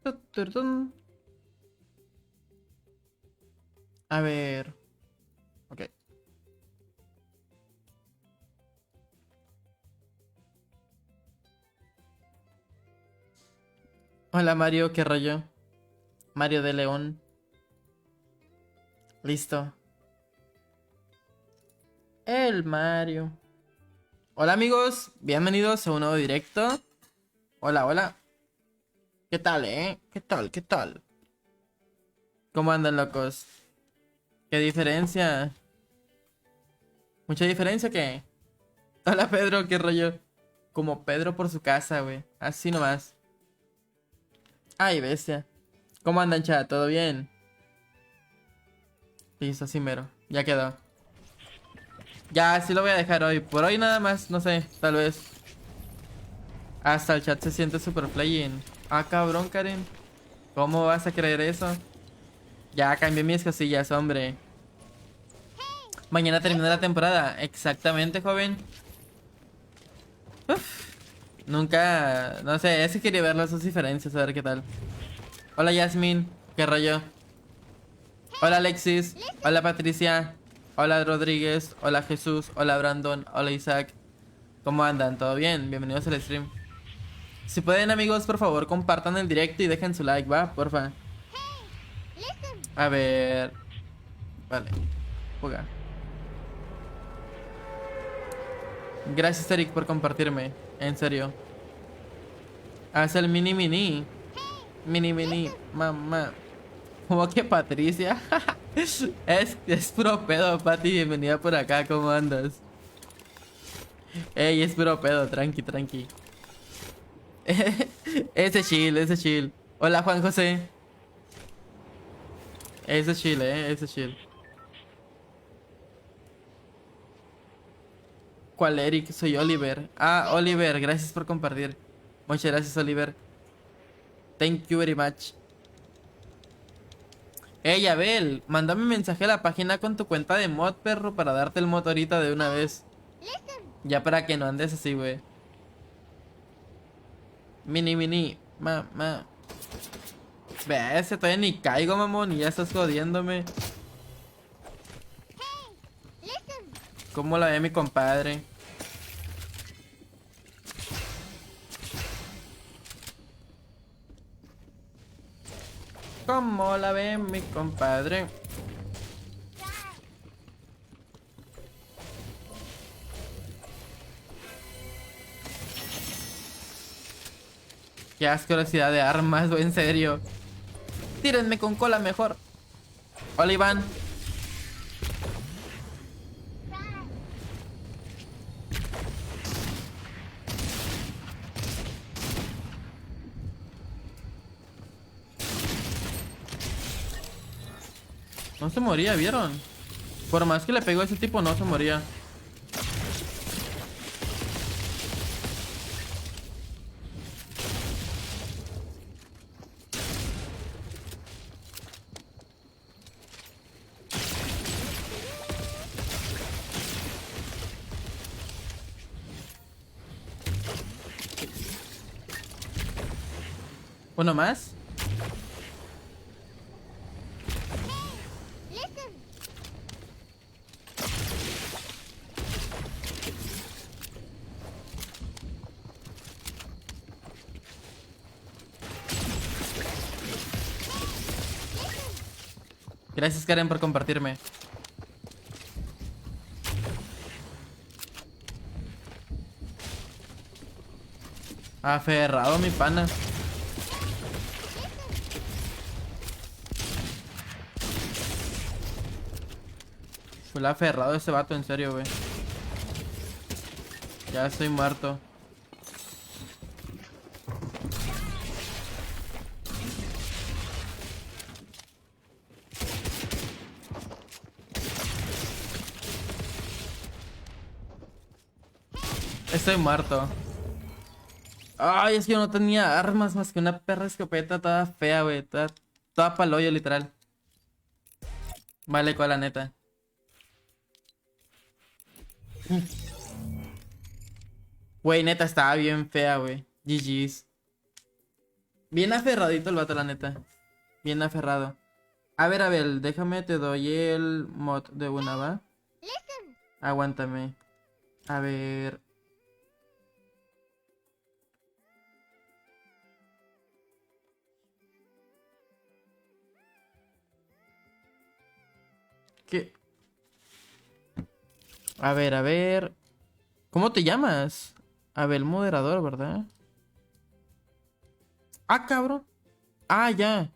Tututun. A ver. Ok. Hola Mario, ¿qué rollo? Mario de León. Listo. El Mario. Hola amigos, bienvenidos a un nuevo directo. Hola, hola. ¿Qué tal, eh? ¿Qué tal, qué tal? ¿Cómo andan, locos? ¿Qué diferencia? ¿Mucha diferencia o qué? Hola Pedro, ¿qué rollo? Como Pedro por su casa, güey. Así nomás. Ay, bestia. ¿Cómo andan, chat? ¿Todo bien? Listo, así mero. Ya quedó. Ya, sí lo voy a dejar hoy. Por hoy nada más, no sé, tal vez. Hasta el chat se siente super playing. Ah, cabrón, Karen. ¿Cómo vas a creer eso? Ya cambié mis cosillas, hombre. Mañana termina la temporada. Exactamente, joven. Nunca, no sé, ese quería ver las dos diferencias, a ver qué tal. Hola, Yasmin. ¿Qué rollo? Hola, Alexis. Hola, Patricia. Hola, Rodríguez. Hola, Jesús. Hola, Brandon. Hola, Isaac. ¿Cómo andan? ¿Todo bien? Bienvenidos al stream. Si pueden, amigos, por favor, compartan el directo y dejen su like, ¿va? Porfa. A ver. Vale. Juega. Gracias, Eric, por compartirme. En serio. Haz el mini mini. Mini mini. Mamá. ¿Cómo que Patricia? Es puro pedo, Pati. Bienvenida por acá. ¿Cómo andas? Ey, es puro pedo. Tranqui, tranqui. Ese chill, ese chill. Hola, Juan José. Ese chill, ese chill. ¿Cuál Eric? Soy Oliver. Ah, Oliver, gracias por compartir. Muchas gracias, Oliver. Thank you very much. Hey, Abel, mándame un mensaje a la página con tu cuenta de mod, perro, para darte el mod ahorita de una vez. Ya para que no andes así, güey. Mini, mini. Ve, ese todavía ni caigo, mamón, y ya estás jodiéndome. ¿Cómo la ve mi compadre? ¿Cómo la ve mi compadre? Qué asquerosidad de armas, güey, en serio. Tírenme con cola mejor. Hola, Iván. No se moría, ¿vieron? Por más que le pegó a ese tipo, no se moría. ¿Uno más? Gracias, Karen, por compartirme. Aferrado, mi pana. Fue aferrado ese vato, en serio, güey. Ya estoy muerto. Estoy muerto. Ay, es que yo no tenía armas más que una perra escopeta toda fea, güey. Toda pa'l hoyo, literal. Vale, con la neta. Güey, neta, estaba bien fea, güey. GG's. Bien aferradito el vato, la neta. Bien aferrado. A ver, Abel, déjame, te doy el mod de una, ¿va? Aguántame. A ver. ¿Qué? A ver, a ver. ¿Cómo te llamas? Abel moderador, ¿verdad? Ah, cabrón. Ah, ya.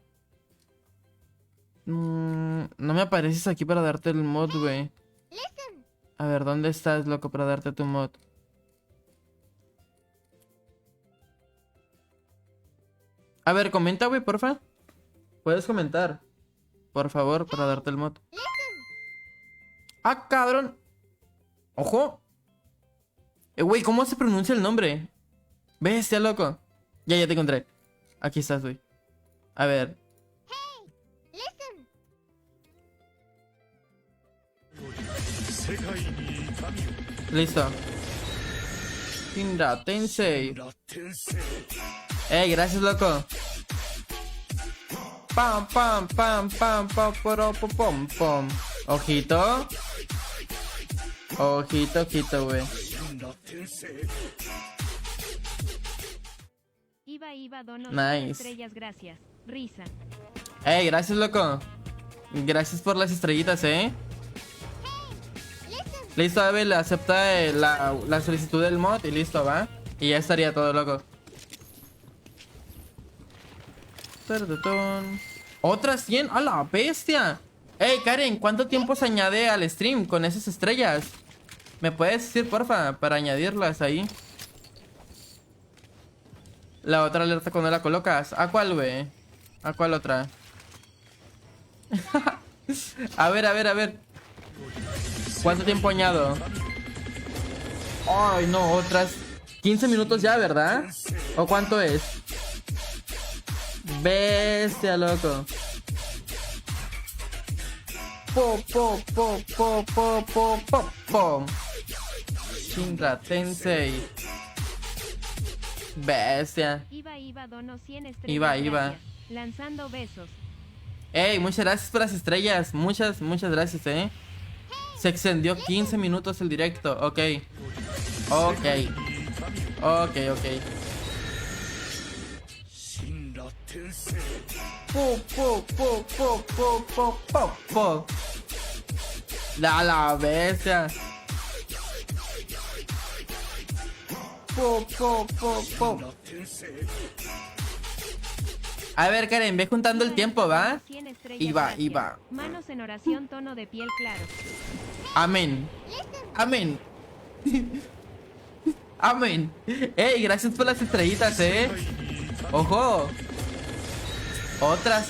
No me apareces aquí para darte el mod, güey. A ver, ¿dónde estás, loco, para darte tu mod? A ver, comenta, güey, porfa. Puedes comentar. Por favor, para darte el mod. Ah, cabrón. Ojo. Güey, ¿cómo se pronuncia el nombre? Bestia, loco. Ya te encontré. Aquí estás, güey. A ver. Listo. Shinra Tensei. Gracias, loco. Pam, pam, pam, pam, pam, pam, pam, pam. Ojito. Ojito, ojito, güey. Iba, donos, nice. Estrellas, gracias. Risa. Gracias, loco. Gracias por las estrellitas, Listo, Abel, acepta la solicitud del mod y listo, ¿va? Y ya estaría todo, loco. Otras 100, ¡a la bestia! Karen, ¿cuánto tiempo se añade al stream con esas estrellas? ¿Me puedes decir, porfa, para añadirlas ahí? La otra alerta cuando la colocas. ¿A cuál, güey? ¿A cuál otra? A ver, a ver, a ver. ¿Cuánto tiempo añado? Ay, no, otras 15 minutos ya, ¿verdad? ¿O cuánto es? Bestia, loco. Po, po, po, po, po, po, po, po. Shinra Tensei. Bestia. Iba, donos 100 estrellas. Iba. Lanzando besos. Muchas gracias por las estrellas. Muchas gracias, Se extendió 15 minutos el directo. Ok. Po. La bestia. Po. A ver, Karen, ve juntando el tiempo, ¿va? Iba. Manos en oración, tono de piel claro. Amén. Amén. Gracias por las estrellitas, Ojo. Otras.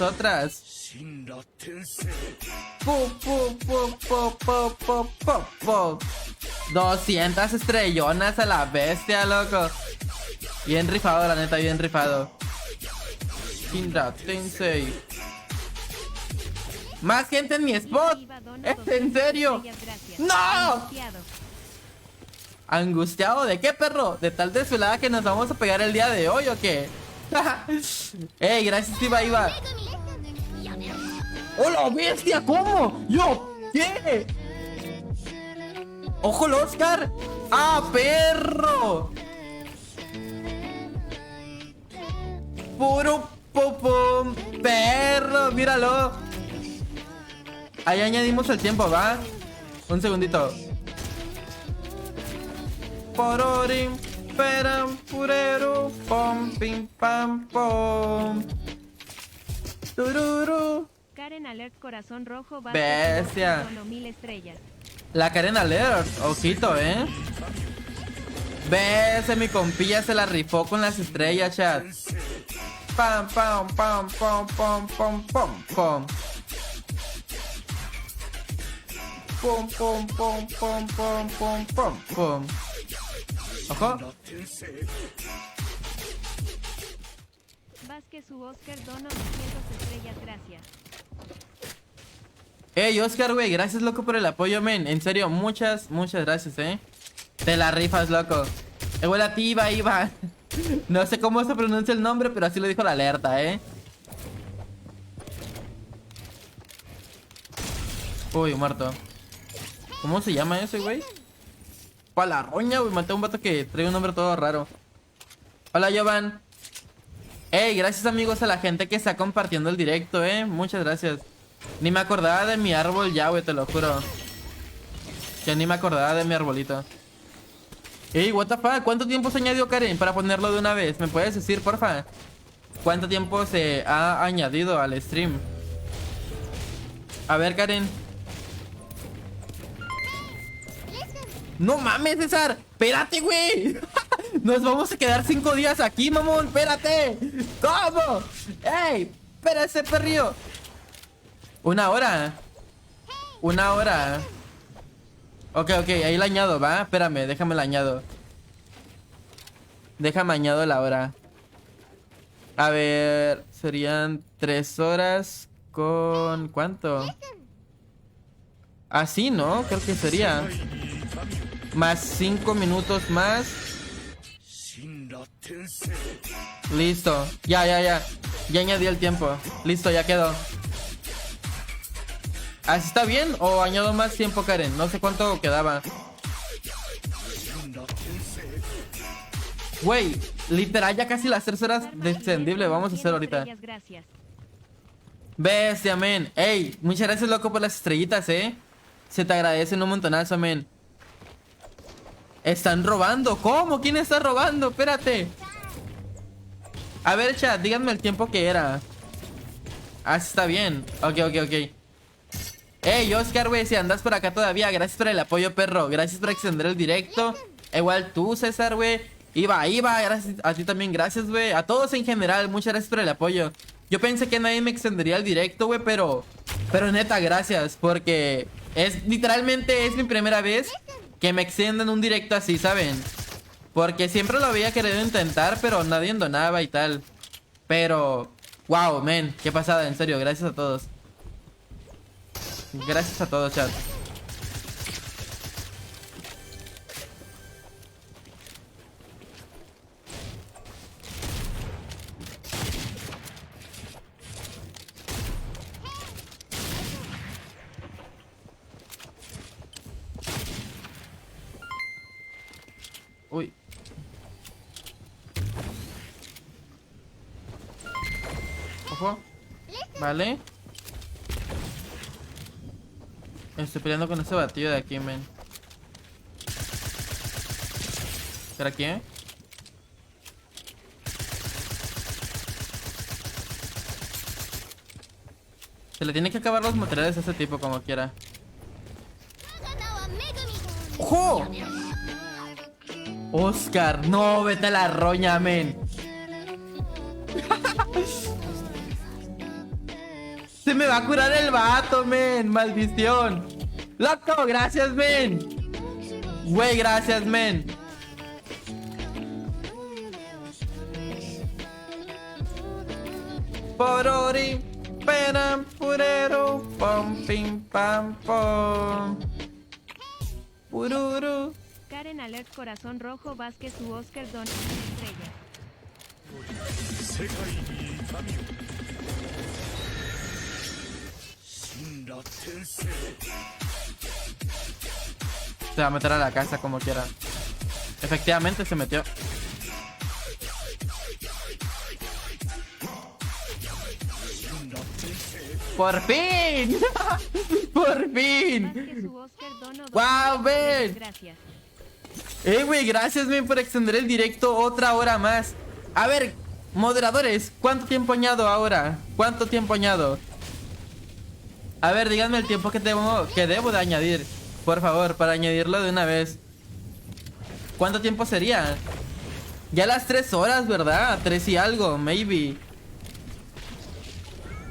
Po. 200 estrellonas a la bestia, loco. Bien rifado, la neta, bien rifado. Shinra Tensei. Más gente en mi spot. ¿Es en serio? ¡No! ¿Angustiado de qué, perro? ¿De tal desvelada que nos vamos a pegar el día de hoy o qué? Gracias, Iba. ¡Hola, bestia! ¿Cómo? ¿Yo? ¿Qué? ¡Ojo, el Oscar! ¡Ah, perro! Puro popom, perro, míralo. Ahí añadimos el tiempo, ¿va? Un segundito. Pororim, peram, purero, pom, pim, pam, pom. Tururu. Karen Alert, corazón rojo, bestia. Con 1000 estrellas. La Karen Alert, ojito, Ves, mi compilla se la rifó con las estrellas, chat. Pam, pam, pam, pam, pam, pam, pam, pam. Pum, pum, pum, pum, pum, pum, pum, pum. Ojo. Vázquez su Oscar, dono 200 estrellas, gracias. Oscar, güey, gracias, loco, por el apoyo, men. En serio, muchas gracias, Te la rifas, loco. Güey, a ti, Iba. No sé cómo se pronuncia el nombre, pero así lo dijo la alerta, Uy, muerto. ¿Cómo se llama ese, güey? La roña, güey. Maté a un vato que trae un nombre todo raro. Hola, Jovan. Ey, gracias, amigos, a la gente que está compartiendo el directo, Muchas gracias. Ni me acordaba de mi árbol ya, güey, te lo juro. Ya ni me acordaba de mi arbolito. Ey, what the fuck, ¿cuánto tiempo se añadió, Karen? Para ponerlo de una vez, ¿me puedes decir, porfa? ¿Cuánto tiempo se ha añadido al stream? A ver, Karen. No mames, César. Espérate, güey. Nos vamos a quedar 5 días aquí, mamón. Espérate. ¿Cómo? Ey, espérate, perrillo. 1 hora. 1 hora. Ok, ahí la añado, ¿va? Espérame, déjame la añado. Déjame añado la hora. A ver, serían 3 horas con... ¿cuánto? Así, ¿no? Creo que sería más 5 minutos más. Listo. Ya añadí el tiempo. Listo, ya quedó. ¿Así está bien? ¿O añado más tiempo, Karen? No sé cuánto quedaba. Güey, literal ya casi las 3 horas de extendible. Vamos a hacer ahorita. Bestia, men. Ey, muchas gracias, loco, por las estrellitas, Se te agradecen un montonazo, men. Están robando. ¿Cómo? ¿Quién está robando? Espérate. A ver, chat, díganme el tiempo que era. Ah, sí está bien. Ok. Ey, Oscar, güey, si andas por acá todavía, gracias por el apoyo, perro. Gracias por extender el directo. Igual tú, César, güey. Iba, gracias a ti también, gracias, güey. A todos en general, muchas gracias por el apoyo. Yo pensé que nadie me extendería el directo, güey, pero neta, gracias. Porque literalmente es mi primera vez que me extienden un directo así, ¿saben? Porque siempre lo había querido intentar, pero nadie donaba y tal. Pero, wow, men, qué pasada, en serio, gracias a todos. Gracias a todos, chat. Uy. Ojo. Vale. Estoy peleando con ese batillo de aquí, men. ¿Será aquí, Se le tiene que acabar los materiales a ese tipo como quiera. ¡Ojo! Oscar, no, vete a la roña, men. Se me va a curar el vato, men. Maldición. Loco, gracias, men. Güey, gracias, men. Porori, peram, purero, pom, pim, pam, pom. Pururu. Karen Alert Corazón Rojo Vázquez u Oscar Don estrella. Se va a meter a la casa como quiera. Efectivamente se metió. ¡Por fin! ¡Por fin! Vázquez u Oscar Dono. ¡Wow, ven! Gracias. Güey, gracias, men, por extender el directo 1 hora más. A ver, moderadores, ¿cuánto tiempo añado ahora? ¿Cuánto tiempo añado? A ver, díganme el tiempo que debo de añadir, por favor, para añadirlo de una vez. ¿Cuánto tiempo sería? Ya las 3 horas, ¿verdad? 3 y algo, maybe.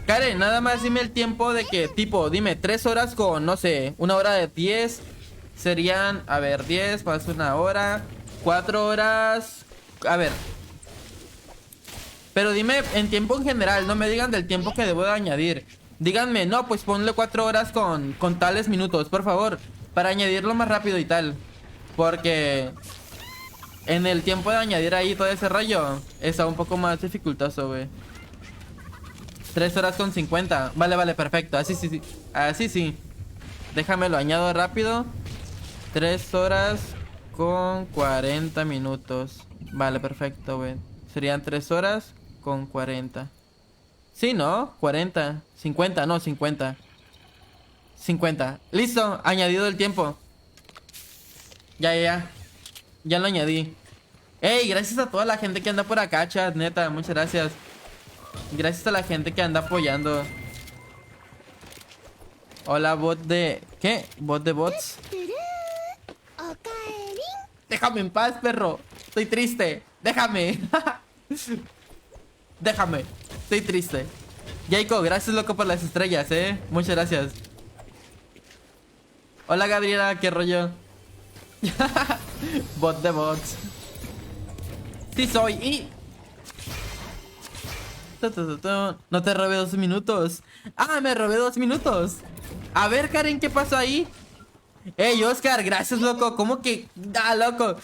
Karen, nada más dime el tiempo de que, tipo, dime 3 horas con, no sé, 1 hora de 10. Serían, a ver, 10 más 1 hora, 4 horas. A ver. Pero dime en tiempo en general, no me digan del tiempo que debo de añadir. Díganme, no, pues ponle 4 horas con tales minutos, por favor. Para añadirlo más rápido y tal. Porque En el tiempo de añadir ahí todo ese rollo, está un poco más dificultoso, güey. 3 horas con 50. Vale, vale, perfecto. Así sí, sí. Así sí. Déjame lo añado rápido. 3 horas con 40 minutos. Vale, perfecto, güey. Serían 3 horas con 40. Sí, ¿no? 40. 50, no, 50. 50. Listo, añadido el tiempo. Ya, ya, ya. Ya lo añadí. Ey, gracias a toda la gente que anda por acá, chat, neta, muchas gracias. Gracias a la gente que anda apoyando. Hola, bot de... ¿Qué? ¿Bot de bots? Déjame en paz, perro. Estoy triste. Déjame. Déjame. Estoy triste. Jacob, gracias, loco, por las estrellas, Muchas gracias. Hola, Gabriela, ¿qué rollo? Bot de bots. Sí soy y... No te robé 2 minutos. Ah, me robé 2 minutos. A ver, Karen, ¿qué pasó ahí? Ey, Oscar, gracias, loco. ¿Cómo que? Ah, loco.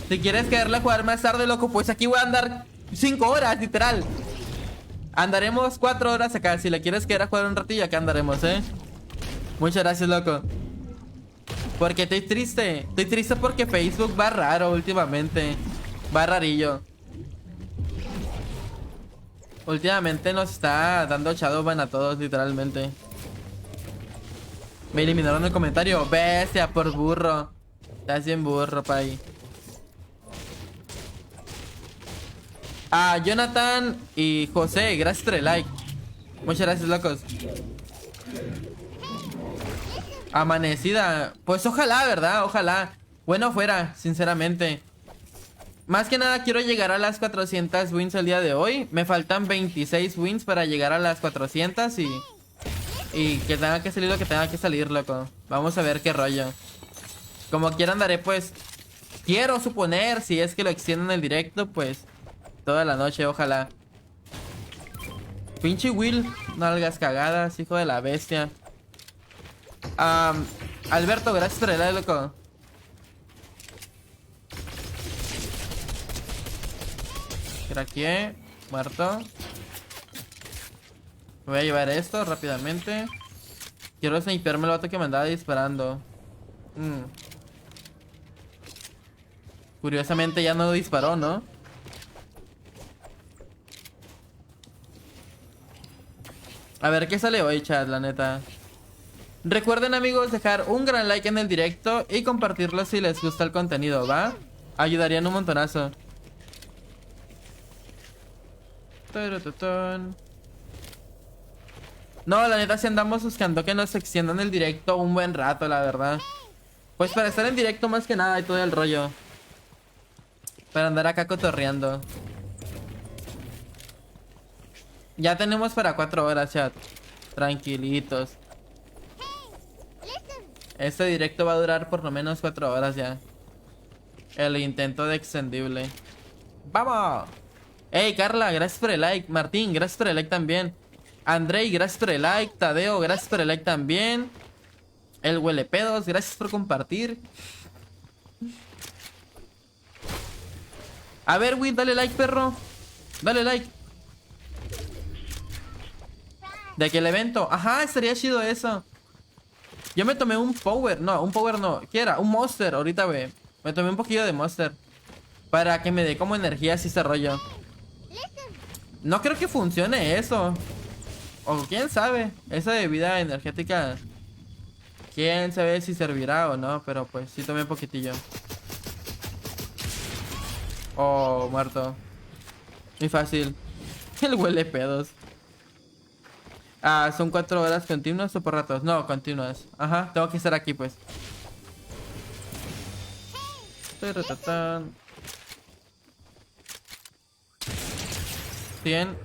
Si quieres quererle a jugar más tarde, loco, pues aquí voy a andar 5 horas, literal. Andaremos 4 horas acá. Si le quieres querer a jugar un ratillo, acá andaremos, Muchas gracias, loco. Porque estoy triste. Estoy triste porque Facebook va raro últimamente. Va rarillo. Últimamente nos está dando shadowban a todos, literalmente. Me eliminaron el comentario. Bestia, por burro. Estás bien burro, pay. Jonathan y José, gracias por el like. Muchas gracias, locos. Amanecida. Pues ojalá, ¿verdad? Ojalá. Bueno fuera, sinceramente. Más que nada quiero llegar a las 400 wins el día de hoy. Me faltan 26 wins para llegar a las 400 y que tenga que salir lo que tenga que salir, loco. Vamos a ver qué rollo. Como quiera andaré, pues... Quiero suponer, si es que lo extienden el directo, pues... Toda la noche, ojalá. Pinche Will. Nalgas cagadas, hijo de la bestia. Alberto, gracias por el like, loco. Craqueé. Muerto. Me voy a llevar esto rápidamente. Quiero sniperme el vato que me andaba disparando. Curiosamente ya no disparó, ¿no? A ver qué sale hoy, chat, la neta. Recuerden, amigos, dejar un gran like en el directo y compartirlo si les gusta el contenido, ¿va? Ayudarían un montonazo. No, la neta, si andamos buscando que nos extiendan el directo un buen rato, la verdad. Pues para estar en directo más que nada y todo el rollo. Para andar acá cotorreando. Ya tenemos para 4 horas, chat. Tranquilitos. Este directo va a durar por lo menos 4 horas ya. El intento de extendible. ¡Vamos! Hey, Carla, gracias por el like. Martín, gracias por el like también. Andrei, gracias por el like. Tadeo, gracias por el like también. El huelepedos, gracias por compartir. A ver, Will, dale like, perro. Dale like. De que el evento. Ajá, estaría chido eso. Yo me tomé un power. No, un power no. ¿Qué era? Un monster. Ahorita, ve. Me tomé un poquillo de monster. Para que me dé como energía así ese rollo. No creo que funcione eso. O quién sabe. Esa bebida energética. Quién sabe si servirá o no. Pero pues sí tomé un poquitillo. Oh, muerto. Muy fácil. El huele pedos. ¿Son 4 horas continuas o por ratos? No, continuas. Ajá, tengo que estar aquí pues. 100.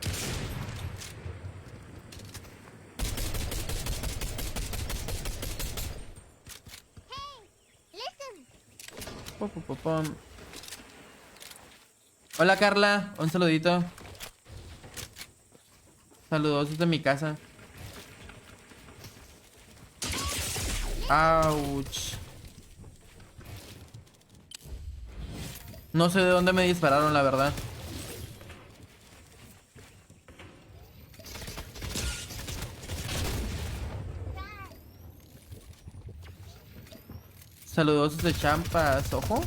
Pum. Hola, Carla, un saludito. Saludos desde mi casa. Ouch. No sé de dónde me dispararon, la verdad. Saludos de champas, ojo.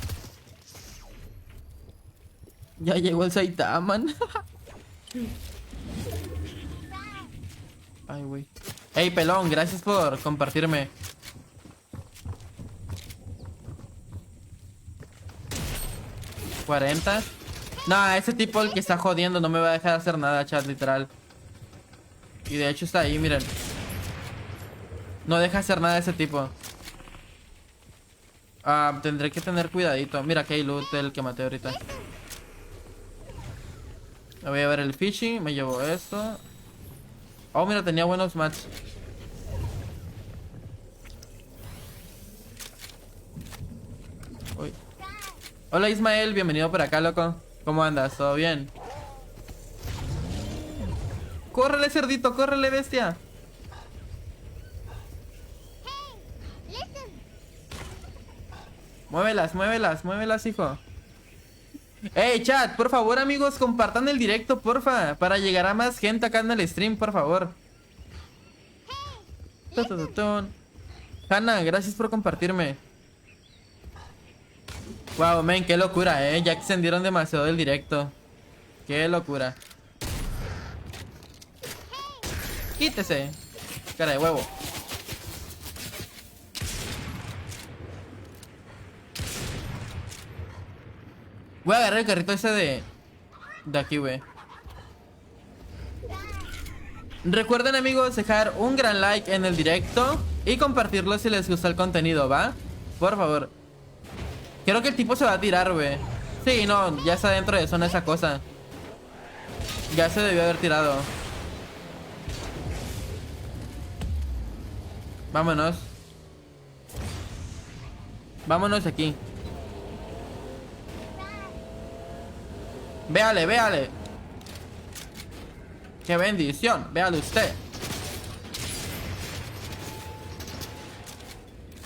Ya llegó el Saitaman. Ay, güey. Ey, pelón, gracias por compartirme. ¿40? No, ese tipo el que está jodiendo no me va a dejar hacer nada, chat, literal. Y de hecho está ahí, miren. No deja hacer nada ese tipo. Tendré que tener cuidadito. Mira que hay loot el que maté ahorita. Me voy a ver el fishing. Me llevo esto. Oh, mira, tenía buenos mats. Uy. Hola Ismael, bienvenido por acá, loco. ¿Cómo andas? ¿Todo bien? ¡Córrele, cerdito! ¡Córrele, bestia! Muévelas, muévelas, muévelas, hijo. Ey, chat, por favor, amigos, compartan el directo, porfa, para llegar a más gente acá en el stream, por favor. Hanna, gracias por compartirme. Wow, men, qué locura, ya extendieron demasiado el directo. Qué locura. Quítese, cara de huevo. Voy a agarrar el carrito ese de aquí, güey. Recuerden, amigos, dejar un gran like en el directo y compartirlo si les gusta el contenido, ¿va? Por favor. Creo que el tipo se va a tirar, güey. Sí, no, ya está dentro de zona esa cosa. Ya se debió haber tirado. Vámonos. Vámonos aquí. Véale, véale. Qué bendición, véale usted.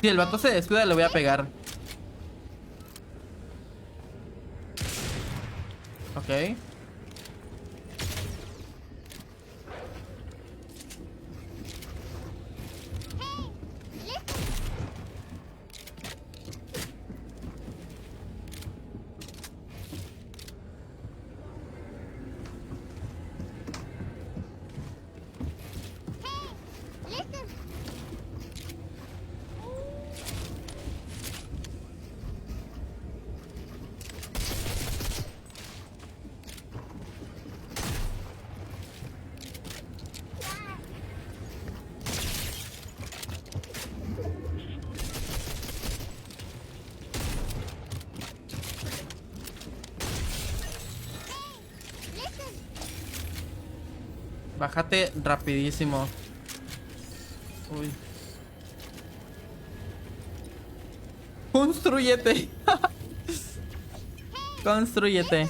Si el vato se descuida, le voy a pegar. Ok. Bájate rapidísimo. Uy. Construyete. Construyete.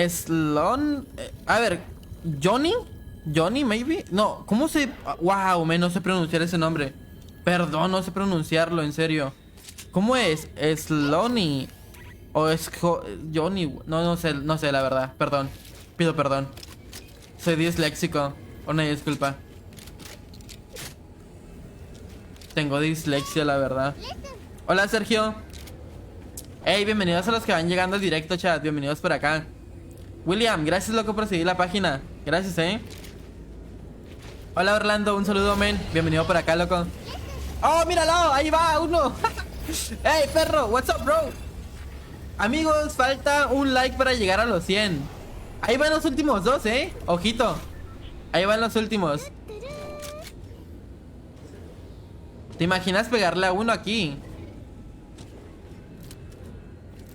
Slon. A ver, Johnny. Johnny, maybe. No, ¿cómo se...? Wow, no sé pronunciar ese nombre. Perdón, no sé pronunciarlo, en serio. ¿Cómo es? Slony. O es Johnny. No sé, no sé, la verdad. Perdón. Pido perdón. Soy disléxico. Una disculpa. Tengo dislexia, la verdad. Hola, Sergio. Hey, bienvenidos a los que van llegando al directo, chat. Bienvenidos por acá. William, gracias, loco, por seguir la página. Gracias, Hola, Orlando. Un saludo, men. Bienvenido por acá, loco. ¡Oh, míralo! Ahí va uno. Hey, perro. What's up, bro? Amigos, falta un like para llegar a los 100. Ahí van los últimos dos, Ojito. Ahí van los últimos. ¿Te imaginas pegarle a uno aquí?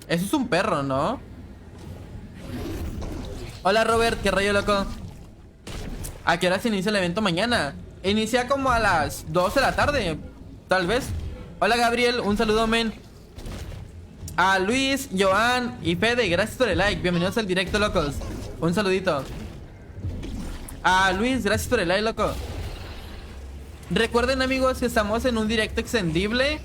Eso es un perro, ¿no? Hola, Robert, qué rollo, loco. ¿A qué hora se inicia el evento mañana? Inicia como a las 2 de la tarde, tal vez. Hola, Gabriel, un saludo, men. A Luis, Joan y Fede, gracias por el like. Bienvenidos al directo, locos. Un saludito. A Luis, gracias por el like, loco. Recuerden, amigos, que estamos en un directo extendible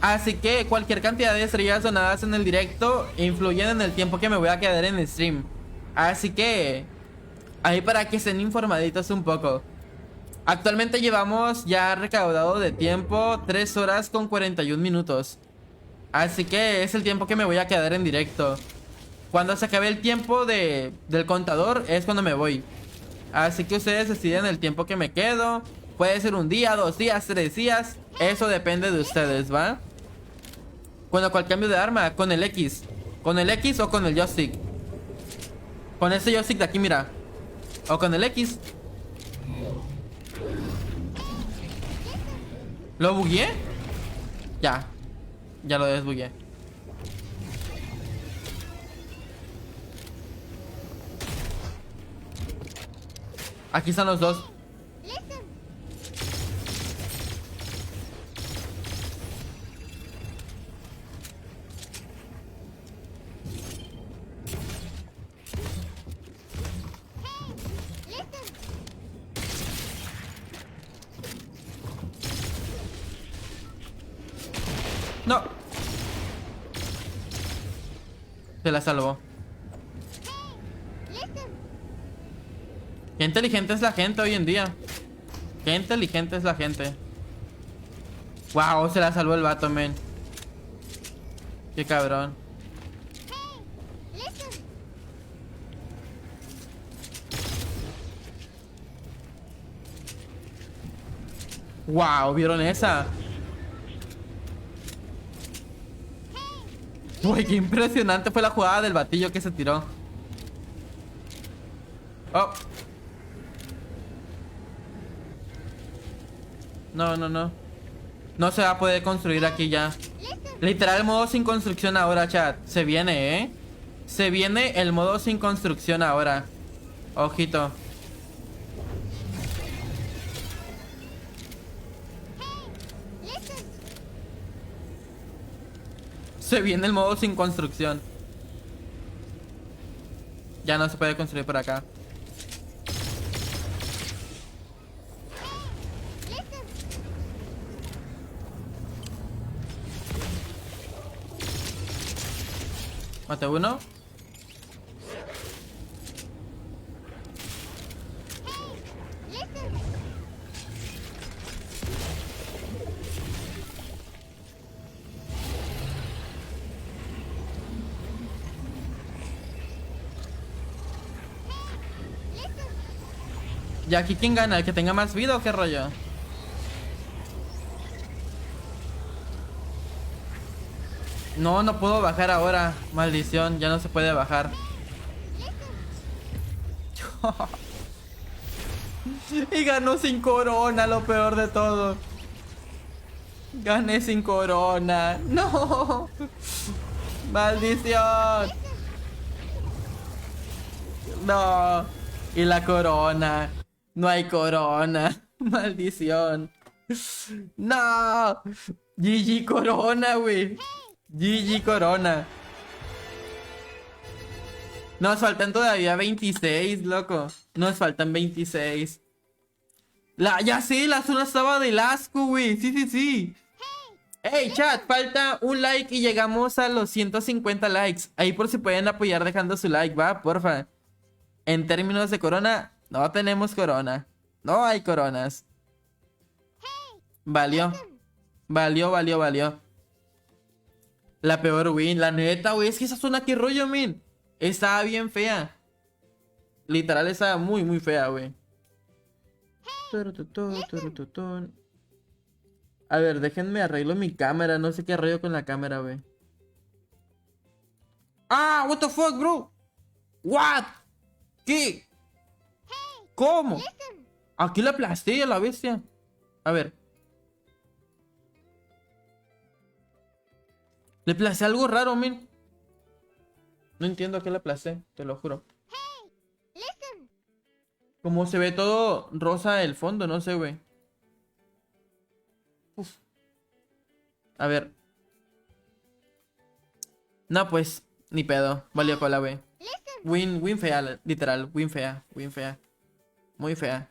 Así que cualquier cantidad de estrellas donadas en el directo influyen en el tiempo que me voy a quedar en el stream. Así que ahí para que estén informaditos un poco. Actualmente llevamos ya recaudado de tiempo 3 horas con 41 minutos. Así que es el tiempo que me voy a quedar en directo. Cuando se acabe el tiempo del contador es cuando me voy. Así que ustedes deciden el tiempo que me quedo. Puede ser un día, 2 días, 3 días. Eso depende de ustedes, ¿va? Bueno, ¿cuál cambio de arma? Con el X. ¿Con el X o con el joystick? Con este joystick de aquí, mira. O con el X. ¿Lo bugueé? Ya. Ya lo desbugueé. Aquí están los dos. No. Se la salvó. Qué inteligente es la gente hoy en día. Qué inteligente es la gente. Wow, se la salvó el vato, men. Qué cabrón. Wow, ¿vieron esa? Uy, qué impresionante fue la jugada del batillo que se tiró. Oh. No, no, no. No se va a poder construir aquí ya. Literal, modo sin construcción ahora, chat. Se viene, ¿eh? Se viene el modo sin construcción ahora. Ojito. Se viene el modo sin construcción. Ya no se puede construir por acá. Mate uno. ¿Y aquí quién gana? ¿El que tenga más vida o qué rollo? No, no puedo bajar ahora. Maldición, ya no se puede bajar. Y ganó sin corona, lo peor de todo. Gané sin corona. No. Maldición. No. Y la corona. No hay corona. Maldición. No. GG corona, güey. GG corona. Nos faltan todavía 26, loco. Nos faltan 26. Ya sé, la zona estaba del asco, güey. Sí, sí, sí. Hey, chat, falta un like y llegamos a los 150 likes. Ahí por si pueden apoyar dejando su like, va, porfa. En términos de corona, no tenemos corona. No hay coronas. Valió. Valió. La peor win, la neta, güey. Es que esa zona, qué rollo, min. Estaba bien fea. Literal, estaba muy fea, güey. A ver, déjenme arreglo mi cámara. No sé qué rollo con la cámara, güey. Ah, what the fuck, bro. What? ¿Qué? ¿Cómo? Aquí la aplasté a la bestia. A ver. Le aplasté algo raro, men. No entiendo a qué le aplasté, te lo juro. Como se ve todo rosa el fondo, no sé, güey. Uf. A ver. No, pues, ni pedo. Valió cola, güey. Win fea, literal. Win fea. Muy fea.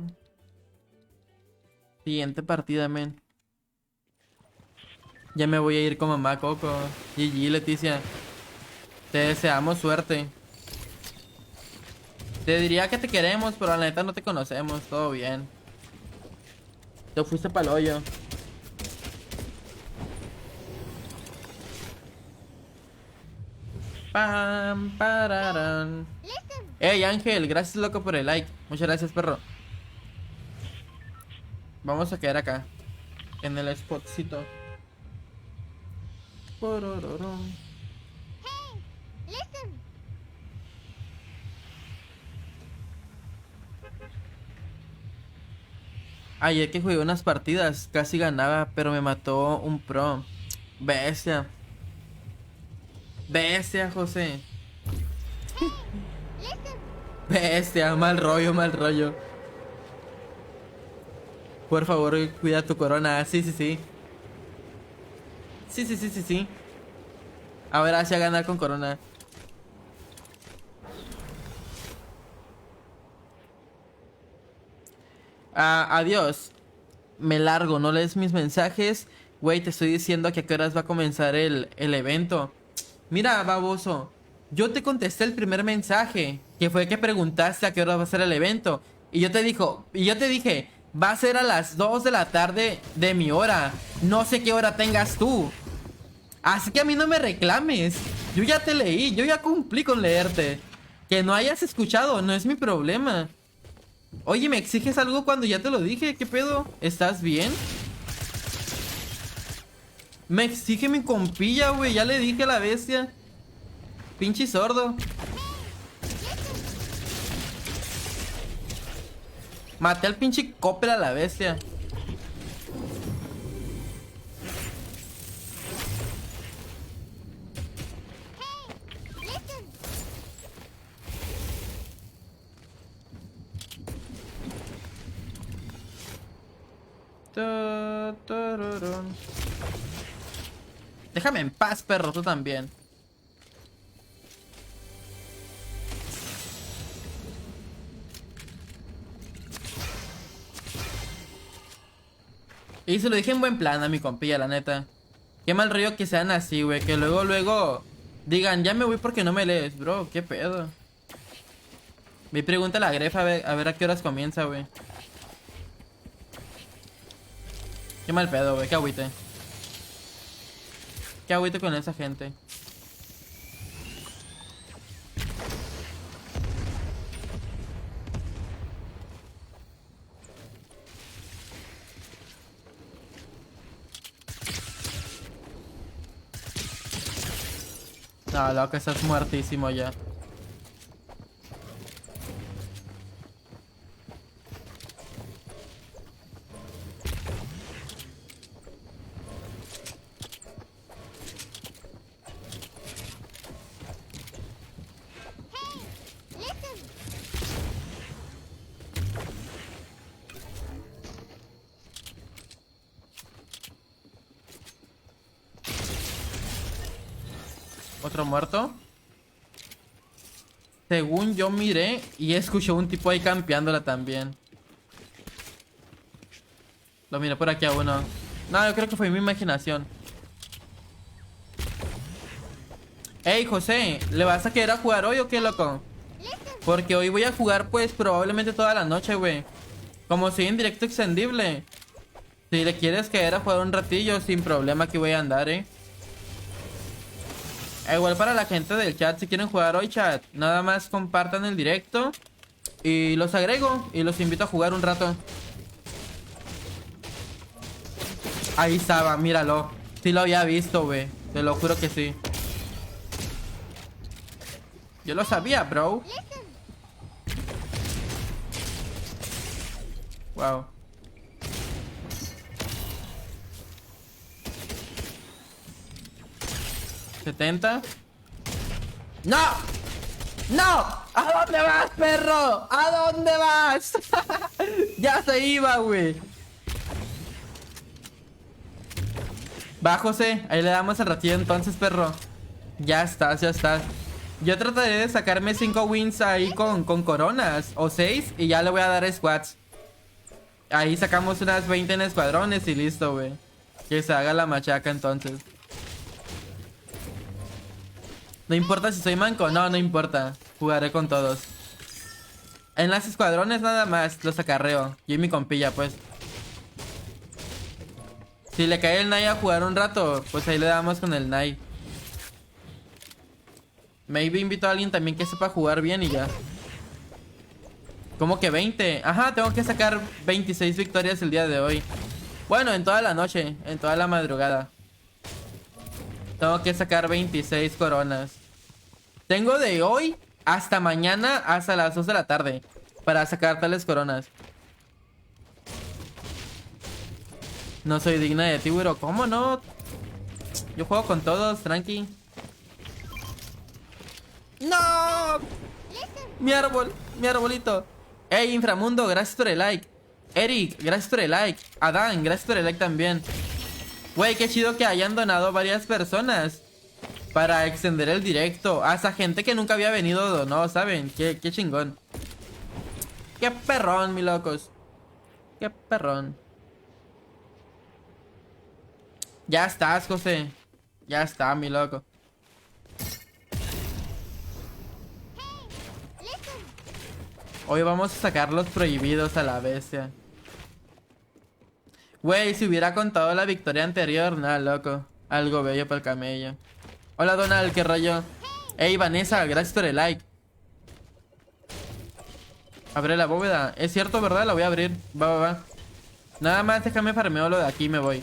Siguiente partida, men. Ya me voy a ir con mamá Coco. GG, Leticia. Te deseamos suerte. Te diría que te queremos, pero la neta no te conocemos. Todo bien. Te fuiste pa'l hoyo. Pam, pararán. Ey, Ángel, gracias loco por el like. Muchas gracias, perro. Vamos a quedar acá. En el spotcito. Porororón. Ayer que jugué unas partidas, casi ganaba, pero me mató un pro. Bestia. Bestia, José. Bestia, mal rollo, mal rollo. Por favor, cuida tu corona. Sí, sí, sí. Sí, sí, sí, sí, sí. Ahora sí a ganar con corona. Adiós. Me largo, no lees mis mensajes. Güey, te estoy diciendo que a qué horas va a comenzar el evento. Mira, baboso. Yo te contesté el primer mensaje, que fue que preguntaste a qué hora va a ser el evento. Y yo te dije, va a ser a las 2 de la tarde de mi hora. No sé qué hora tengas tú. Así que a mí no me reclames. Yo ya te leí, yo ya cumplí con leerte. Que no hayas escuchado, no es mi problema. Oye, ¿me exiges algo cuando ya te lo dije? ¿Qué pedo? ¿Estás bien? Me exige mi compilla, güey. Ya le dije a la bestia. Pinche sordo. Maté al pinche Copper a la bestia. Déjame en paz, perro, tú también. Y se lo dije en buen plan a mi compilla, la neta. Qué mal rollo que sean así, güey. Que luego digan, ya me voy porque no me lees, bro. ¿Qué pedo? Mi pregunta a la grefa a ver a qué horas comienza, güey. Qué mal pedo, güey. Qué agüite. Qué agüite con esa gente. No, loco, estás muertísimo ya. ¿Otro muerto? Según yo miré y escuché un tipo ahí campeándola también. Lo miré por aquí a uno. No, yo creo que fue mi imaginación. Ey, José, ¿le vas a querer a jugar hoy o qué, loco? Porque hoy voy a jugar pues probablemente toda la noche, güey. Como soy en directo extendible. Si le quieres querer a jugar un ratillo, sin problema aquí voy a andar, Igual para la gente del chat, si quieren jugar hoy, chat, nada más compartan el directo y los agrego y los invito a jugar un rato. Ahí estaba, míralo. Sí lo había visto, güey. Te lo juro que sí. Yo lo sabía, bro. Wow. ¿70? ¡No! ¡No! ¿A dónde vas, perro? ¿A dónde vas? Ya se iba, güey. Va, José. Ahí le damos el ratillo entonces, perro. Ya estás, ya estás. Yo trataré de sacarme 5 wins ahí con coronas. O 6. Y ya le voy a dar squads. Ahí sacamos unas 20 en escuadrones y listo, güey. Que se haga la machaca entonces. No importa si soy manco. No, no importa. Jugaré con todos. En las escuadrones nada más los acarreo. Yo y mi compilla, pues. Si le cae el Nai a jugar un rato, pues ahí le damos con el Nai. Maybe invito a alguien también que sepa jugar bien y ya. ¿Cómo que 20? Ajá, tengo que sacar 26 victorias el día de hoy. Bueno, en toda la noche, en toda la madrugada. Tengo que sacar 26 coronas. Tengo de hoy hasta mañana, hasta las 2 de la tarde, para sacar tales coronas. No soy digna de ti, güero. ¿Cómo no? Yo juego con todos, tranqui. ¡No! Mi árbol, mi arbolito. Ey, Inframundo, gracias por el like. Eric, gracias por el like. Adán, gracias por el like también. Güey, qué chido que hayan donado varias personas para extender el directo. Hasta gente que nunca había venido donó, ¿saben? Qué chingón. Qué perrón, mi locos. Qué perrón. Ya estás, José. Ya está, mi loco. Hoy vamos a sacar los prohibidos a la bestia. Güey, si hubiera contado la victoria anterior, nada, loco. Algo bello para el camello. Hola, Donald, qué rollo. Ey, Vanessa, gracias por el like. Abre la bóveda. Es cierto, ¿verdad? La voy a abrir. Va. Nada más déjame farmeo lo de aquí y me voy.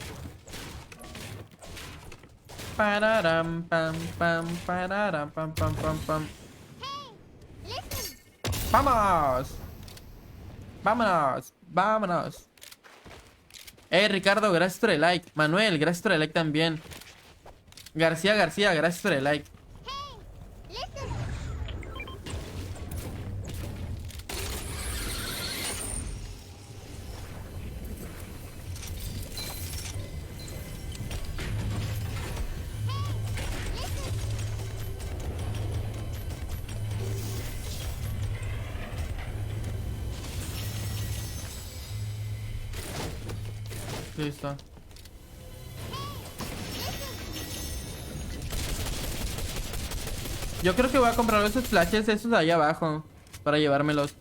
Pararam, pam, pam, pararam, pam, pam, pam, pam. ¡Vamos! ¡Vámonos! ¡Vámonos! Ricardo, gracias por el like. Manuel, gracias por el like también. García, gracias por el like. Listo. Yo creo que voy a comprar esos flashes esos de ahí abajo para llevármelos.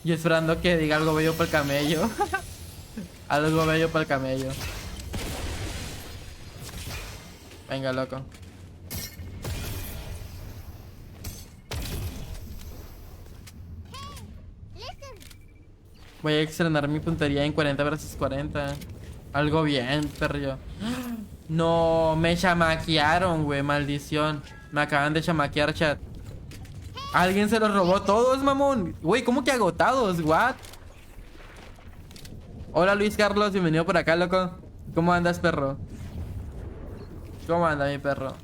Yo esperando que diga algo bello para el camello. Algo bello para el camello. Venga, loco. Voy a estrenar mi puntería en 40 versus 40. Algo bien, perro. No, me chamaquearon, güey, maldición. Me acaban de chamaquear, chat. Alguien se los robó todos, mamón. Güey, ¿cómo que agotados? What? Hola, Luis Carlos, bienvenido por acá, loco. ¿Cómo andas, perro? ¿Cómo anda mi perro?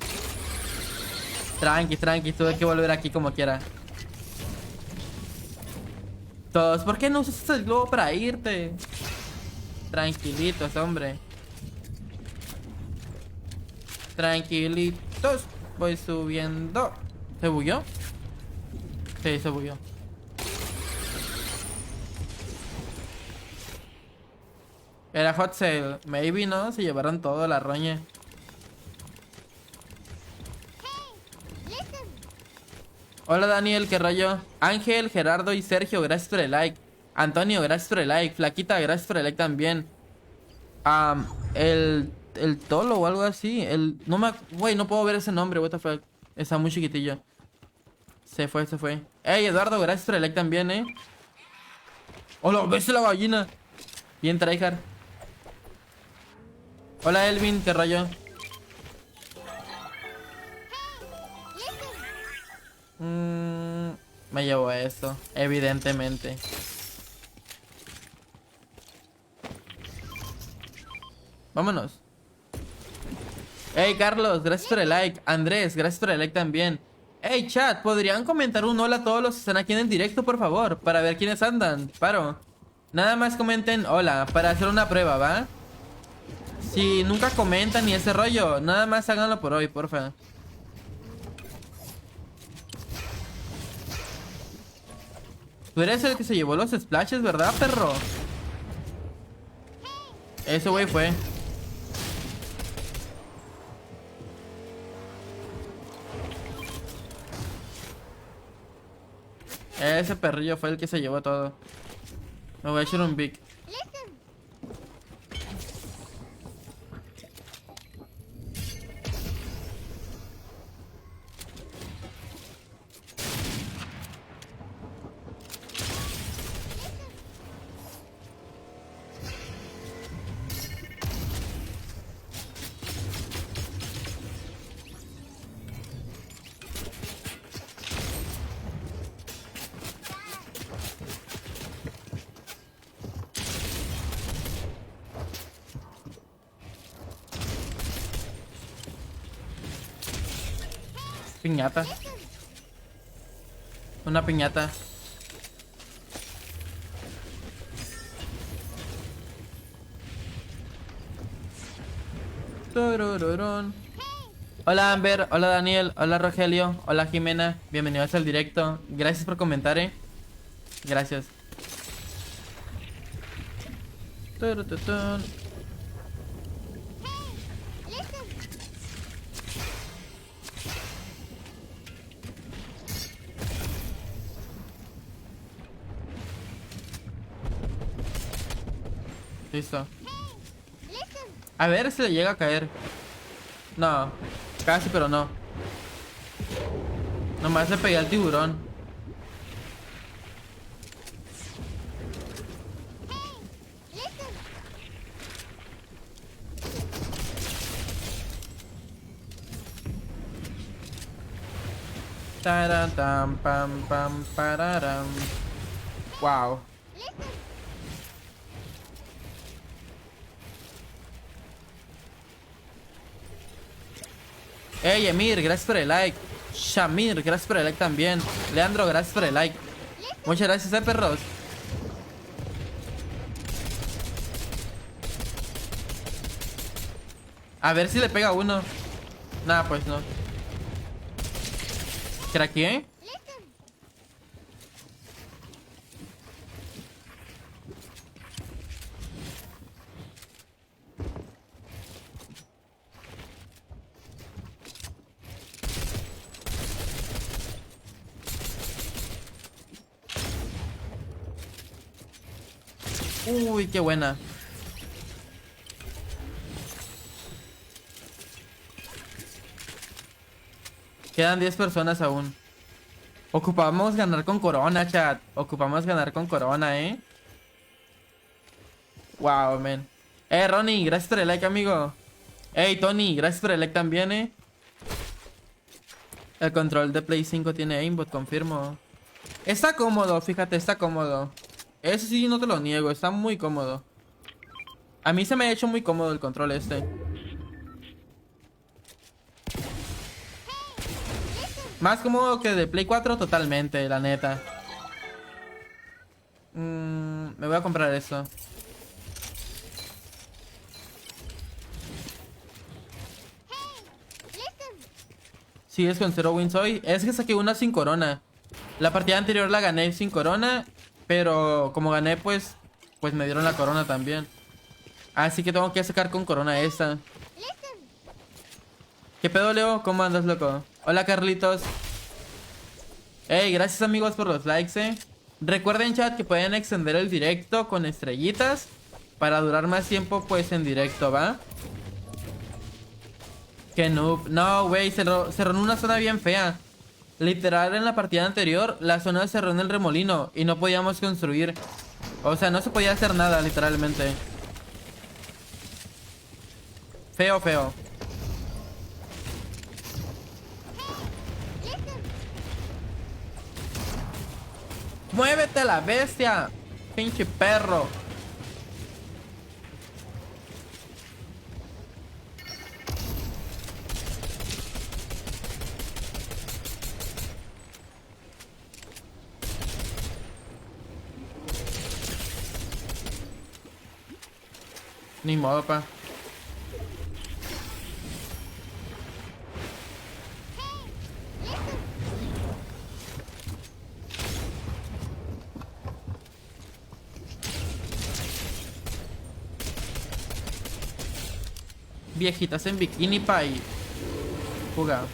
Tranqui, tuve que volver aquí como quiera. Todos, ¿por qué no usas el globo para irte? Tranquilitos, hombre. Tranquilitos. Voy subiendo. ¿Se bugueó? Sí, se bugueó. Era hot sale. Maybe, ¿no? Se llevaron todo la roña. Hola Daniel, qué rollo. Ángel, Gerardo y Sergio, gracias por el like. Antonio, gracias por el like. Flaquita, gracias por el like también. El Tolo o algo así. No me... Güey, no puedo ver ese nombre, what the fuck. Está muy chiquitillo. Se fue. Ey, Eduardo, gracias por el like también, Hola, ves la gallina. Bien, tryhard. Hola Elvin, qué rollo. Me llevo esto, evidentemente. Vámonos. Hey, Carlos, gracias por el like. Andrés, gracias por el like también. Hey, chat, ¿podrían comentar un hola a todos los que están aquí en el directo, por favor? Para ver quiénes andan. Paro. Nada más comenten hola, para hacer una prueba, ¿va? Si nunca comentan ni ese rollo, nada más háganlo por hoy, porfa. Tú eres el que se llevó los splashes, ¿verdad, perro? Ese güey fue. Ese perrillo fue el que se llevó todo. Me voy a echar un big. Piñata. Una piñata. Turururún. Hola Amber, hola Daniel, hola Rogelio, hola Jimena, bienvenidos al directo. Gracias por comentar, Gracias. Turututun. Listo. A ver si le llega a caer. No, casi, pero no. Nomás le pegué al tiburón. Taran, tam, pam, pam, pararam. Wow. Hey, Emir, gracias por el like. Shamir, gracias por el like también. Leandro, gracias por el like. Muchas gracias, perros. A ver si le pega uno. Nah, pues no. ¿Craqueé? Uy, qué buena. Quedan 10 personas aún. Ocupamos ganar con corona, chat. Ocupamos ganar con corona, Wow, man. Ronnie, gracias por el like, amigo. Hey, Tony, gracias por el like también, El control de Play 5 tiene aimbot, confirmo. Está cómodo, fíjate, está cómodo. Eso sí, no te lo niego, está muy cómodo. A mí se me ha hecho muy cómodo el control este. Más cómodo que de Play 4 totalmente, la neta. Me voy a comprar eso. ¿Sigues con 0 wins hoy? Es que saqué una sin corona. La partida anterior la gané sin corona, pero como gané, pues me dieron la corona también. Así que tengo que sacar con corona esta. ¿Qué pedo, Leo? ¿Cómo andas, loco? Hola, Carlitos. Hey, gracias, amigos, por los likes, Recuerden, chat, que pueden extender el directo con estrellitas para durar más tiempo, pues, en directo, ¿va? Que noob. No, güey, cerró en una zona bien fea. Literal, en la partida anterior, la zona cerró en el remolino y no podíamos construir. O sea, no se podía hacer nada, literalmente. Feo, feo. ¡Muévete, la bestia! ¡Pinche perro! Ni modo, pa. Viejitas en bikini, pa, y jugar.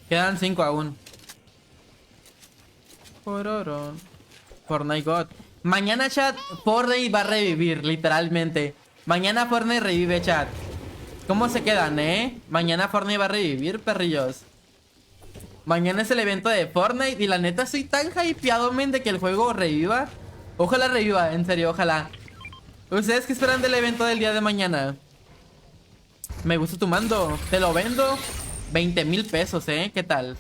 Quedan 5 aún. Pororón. Fortnite God. Mañana, chat, Fortnite va a revivir, literalmente. Mañana Fortnite revive, chat. ¿Cómo se quedan, Mañana Fortnite va a revivir, perrillos. Mañana es el evento de Fortnite y la neta estoy tan hypeado, men, de que el juego reviva. Ojalá reviva, en serio, ojalá. ¿Ustedes qué esperan del evento del día de mañana? Me gusta tu mando. Te lo vendo. 20,000 pesos, ¿qué tal?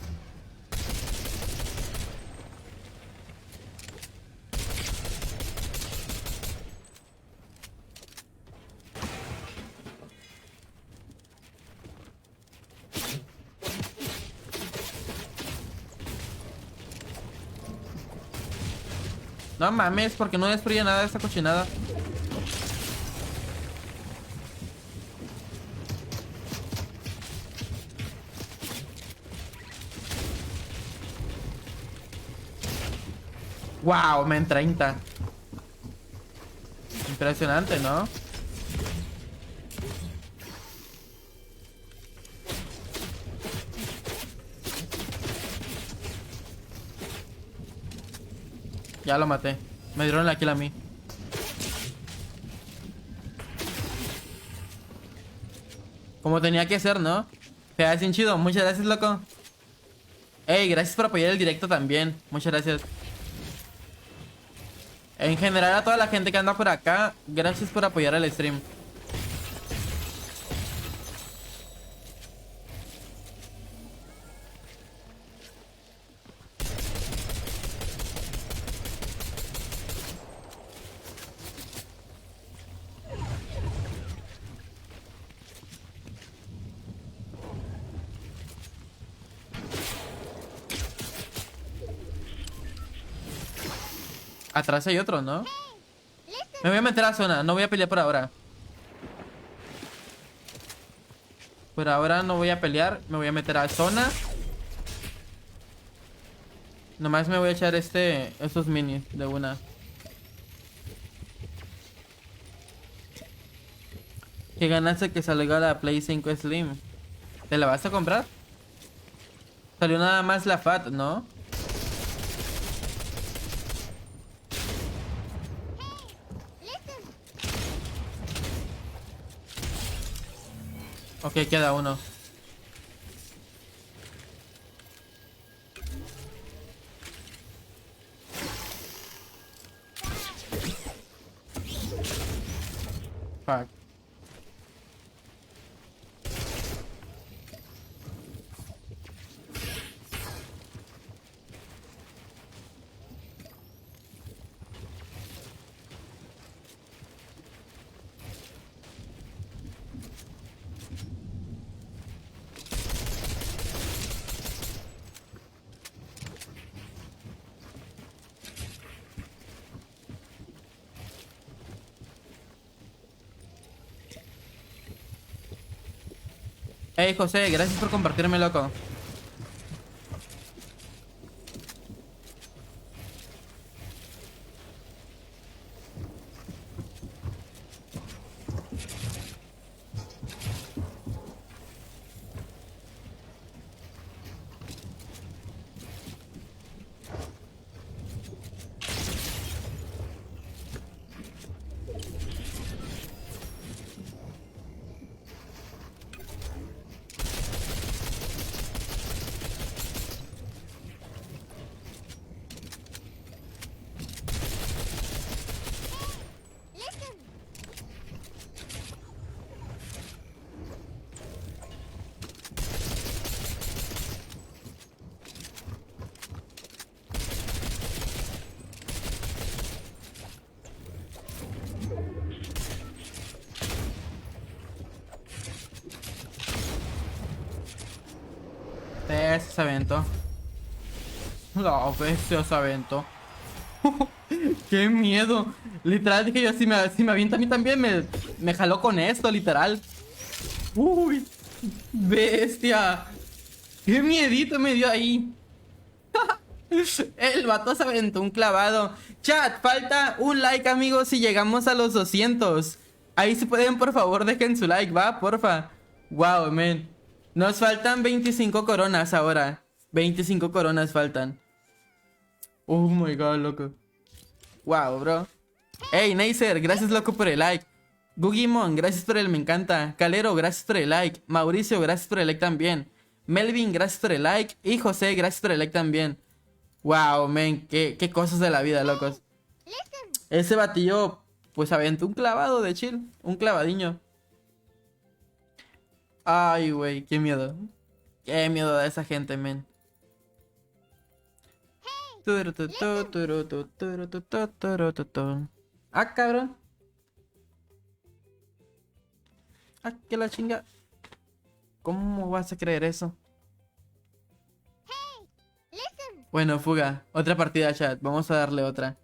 No mames, porque no destruye nada de esta cochinada. Wow, men, 30. Impresionante, ¿no? Ya lo maté. Me dieron la kill a mí. Como tenía que ser, ¿no? Fea, sin chido. Muchas gracias, loco. Ey, gracias por apoyar el directo también. Muchas gracias. En general a toda la gente que anda por acá, gracias por apoyar el stream. Atrás hay otro, ¿no? Me voy a meter a zona, no voy a pelear por ahora. Por ahora no voy a pelear, me voy a meter a zona. Nomás me voy a echar estos minis de una. ¿Qué ganaste que salga la Play 5 Slim? ¿Te la vas a comprar? Salió nada más la FAT, ¿no? Ok, queda uno. Fuck. Hey, José, gracias por compartirme, loco. Ese se aventó. La bestia se aventó. ¡Qué miedo! Literal, dije yo, si me avienta a mí también, me jaló con esto, literal. ¡Uy! ¡Bestia! ¡Qué miedito me dio ahí! El vato se aventó un clavado. Chat, falta un like, amigos, si llegamos a los 200. Ahí si pueden, por favor, dejen su like, va, porfa. Wow, man. Nos faltan 25 coronas ahora. 25 coronas faltan. Oh my god, loco. Wow, bro. Hey, Neisser, gracias, loco, por el like. Gugimon, gracias por el me encanta. Calero, gracias por el like. Mauricio, gracias por el like también. Melvin, gracias por el like. Y José, gracias por el like también. Wow, men, qué cosas de la vida, locos. Ese batillo, pues aventó un clavado de chill. Un clavadiño. Ay, güey, qué miedo. Qué miedo de esa gente, men. Ah, cabrón. Ah, que la chinga. ¿Cómo vas a creer eso? Bueno, fuga. Otra partida, chat. Vamos a darle otra.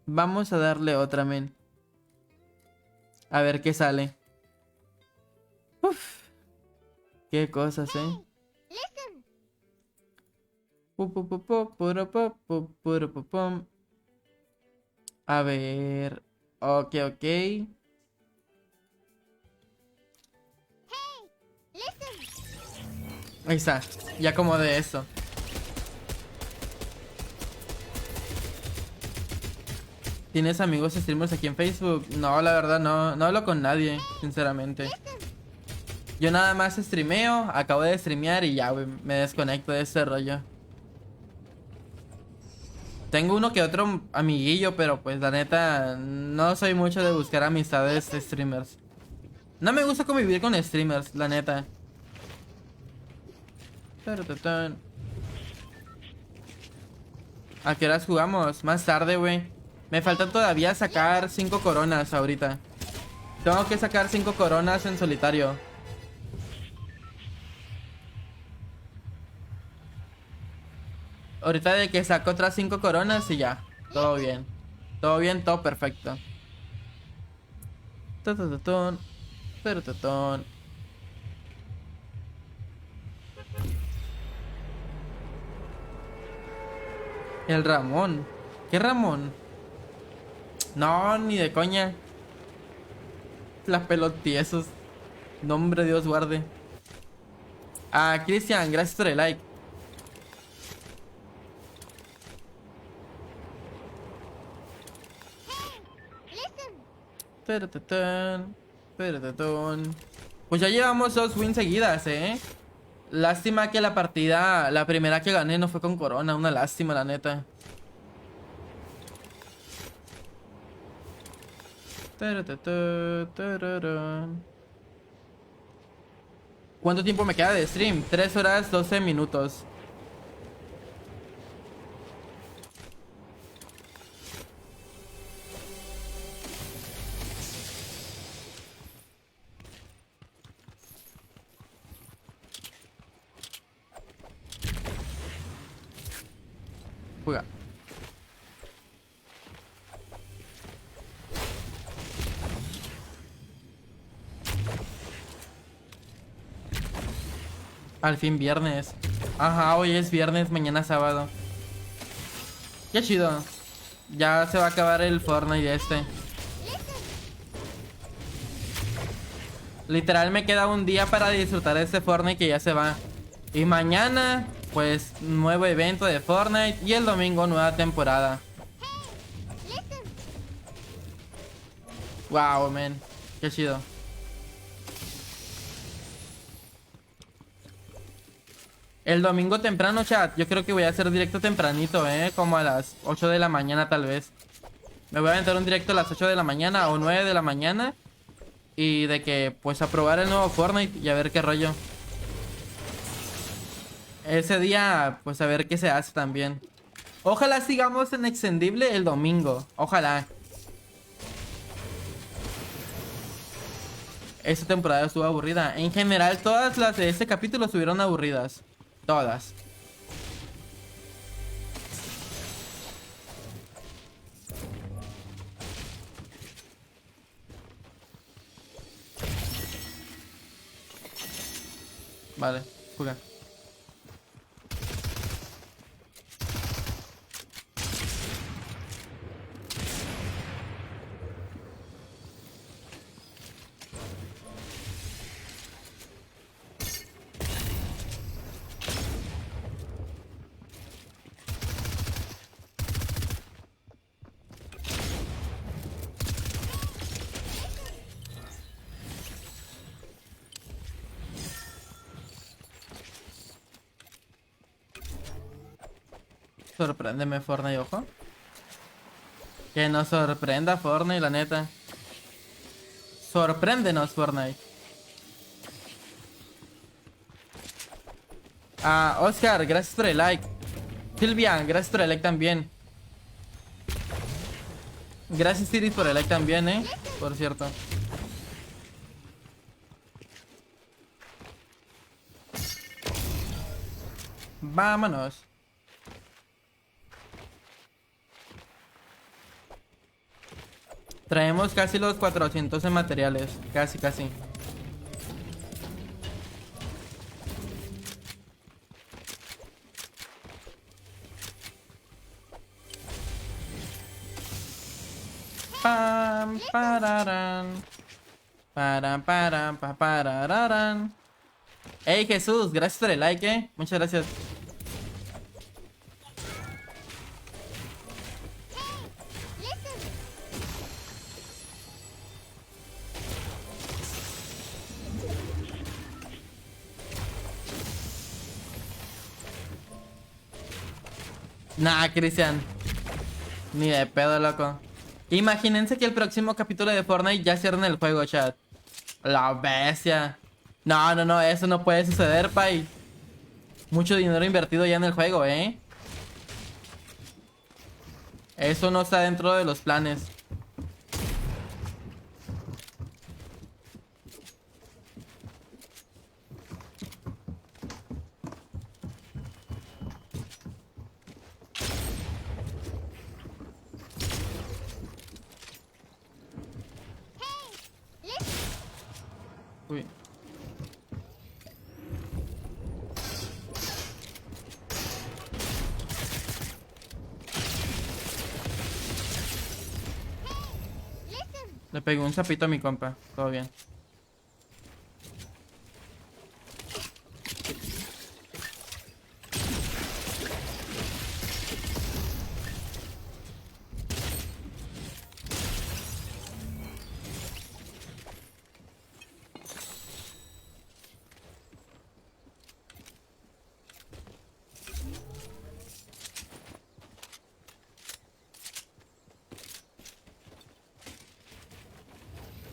Vamos a darle otra, men. A ver qué sale. Uf. Qué cosas, A ver. Ok, ok. Ahí está. Ya como de eso. ¿Tienes amigos streamers aquí en Facebook? No, la verdad no hablo con nadie, sinceramente. Yo nada más streameo, acabo de streamear y ya, güey, me desconecto de ese rollo. Tengo uno que otro amiguillo, pero pues la neta no soy mucho de buscar amistades de streamers. No me gusta convivir con streamers, la neta. ¿A qué horas jugamos? Más tarde, güey. Me falta todavía sacar 5 coronas ahorita. Tengo que sacar 5 coronas en solitario. Ahorita de que saco otras 5 coronas y ya. Todo bien. Todo bien, todo perfecto. El Ramón. ¿Qué Ramón? No, ni de coña. Las pelotiesos. Nombre Dios guarde. Ah, Cristian, gracias por el like. Pues ya llevamos 2 wins seguidas, Lástima que la partida, la primera que gané no fue con corona. Una lástima, la neta. ¿Cuánto tiempo me queda de stream? 3 horas 12 minutos. Juega. Al fin viernes. Ajá, hoy es viernes, mañana sábado. Qué chido. Ya se va a acabar el Fortnite este. Literal me queda un día para disfrutar de este Fortnite que ya se va. Y mañana, pues, nuevo evento de Fortnite. Y el domingo, nueva temporada. Wow, man. Qué chido. El domingo temprano, chat. Yo creo que voy a hacer directo tempranito, como a las 8 de la mañana tal vez. Me voy a aventar un directo a las 8 de la mañana o 9 de la mañana. Y de que, pues, a probar el nuevo Fortnite y a ver qué rollo. Ese día, pues, a ver qué se hace también. Ojalá sigamos en extendible el domingo. Ojalá. Esta temporada estuvo aburrida. En general, todas las de este capítulo estuvieron aburridas. Todas. Vale, fuga. Sorpréndeme, Fortnite, ojo. Que nos sorprenda, Fortnite, la neta. Sorpréndenos, Fortnite. Ah, Oscar, gracias por el like. Silvia, gracias por el like también. Gracias, Iris, por el like también, por cierto. Vámonos. Traemos casi los 400 en materiales. Casi, casi. Pam, pararán. Param, pararán. Hey, Jesús, gracias por el like, Muchas gracias. Nah, Cristian. Ni de pedo, loco. Imagínense que el próximo capítulo de Fortnite ya cierren el juego, chat. La bestia. No, no, no, eso no puede suceder, pay. Mucho dinero invertido ya en el juego, Eso no está dentro de los planes. Uy. Le pegué un zapito a mi compa. Todo bien.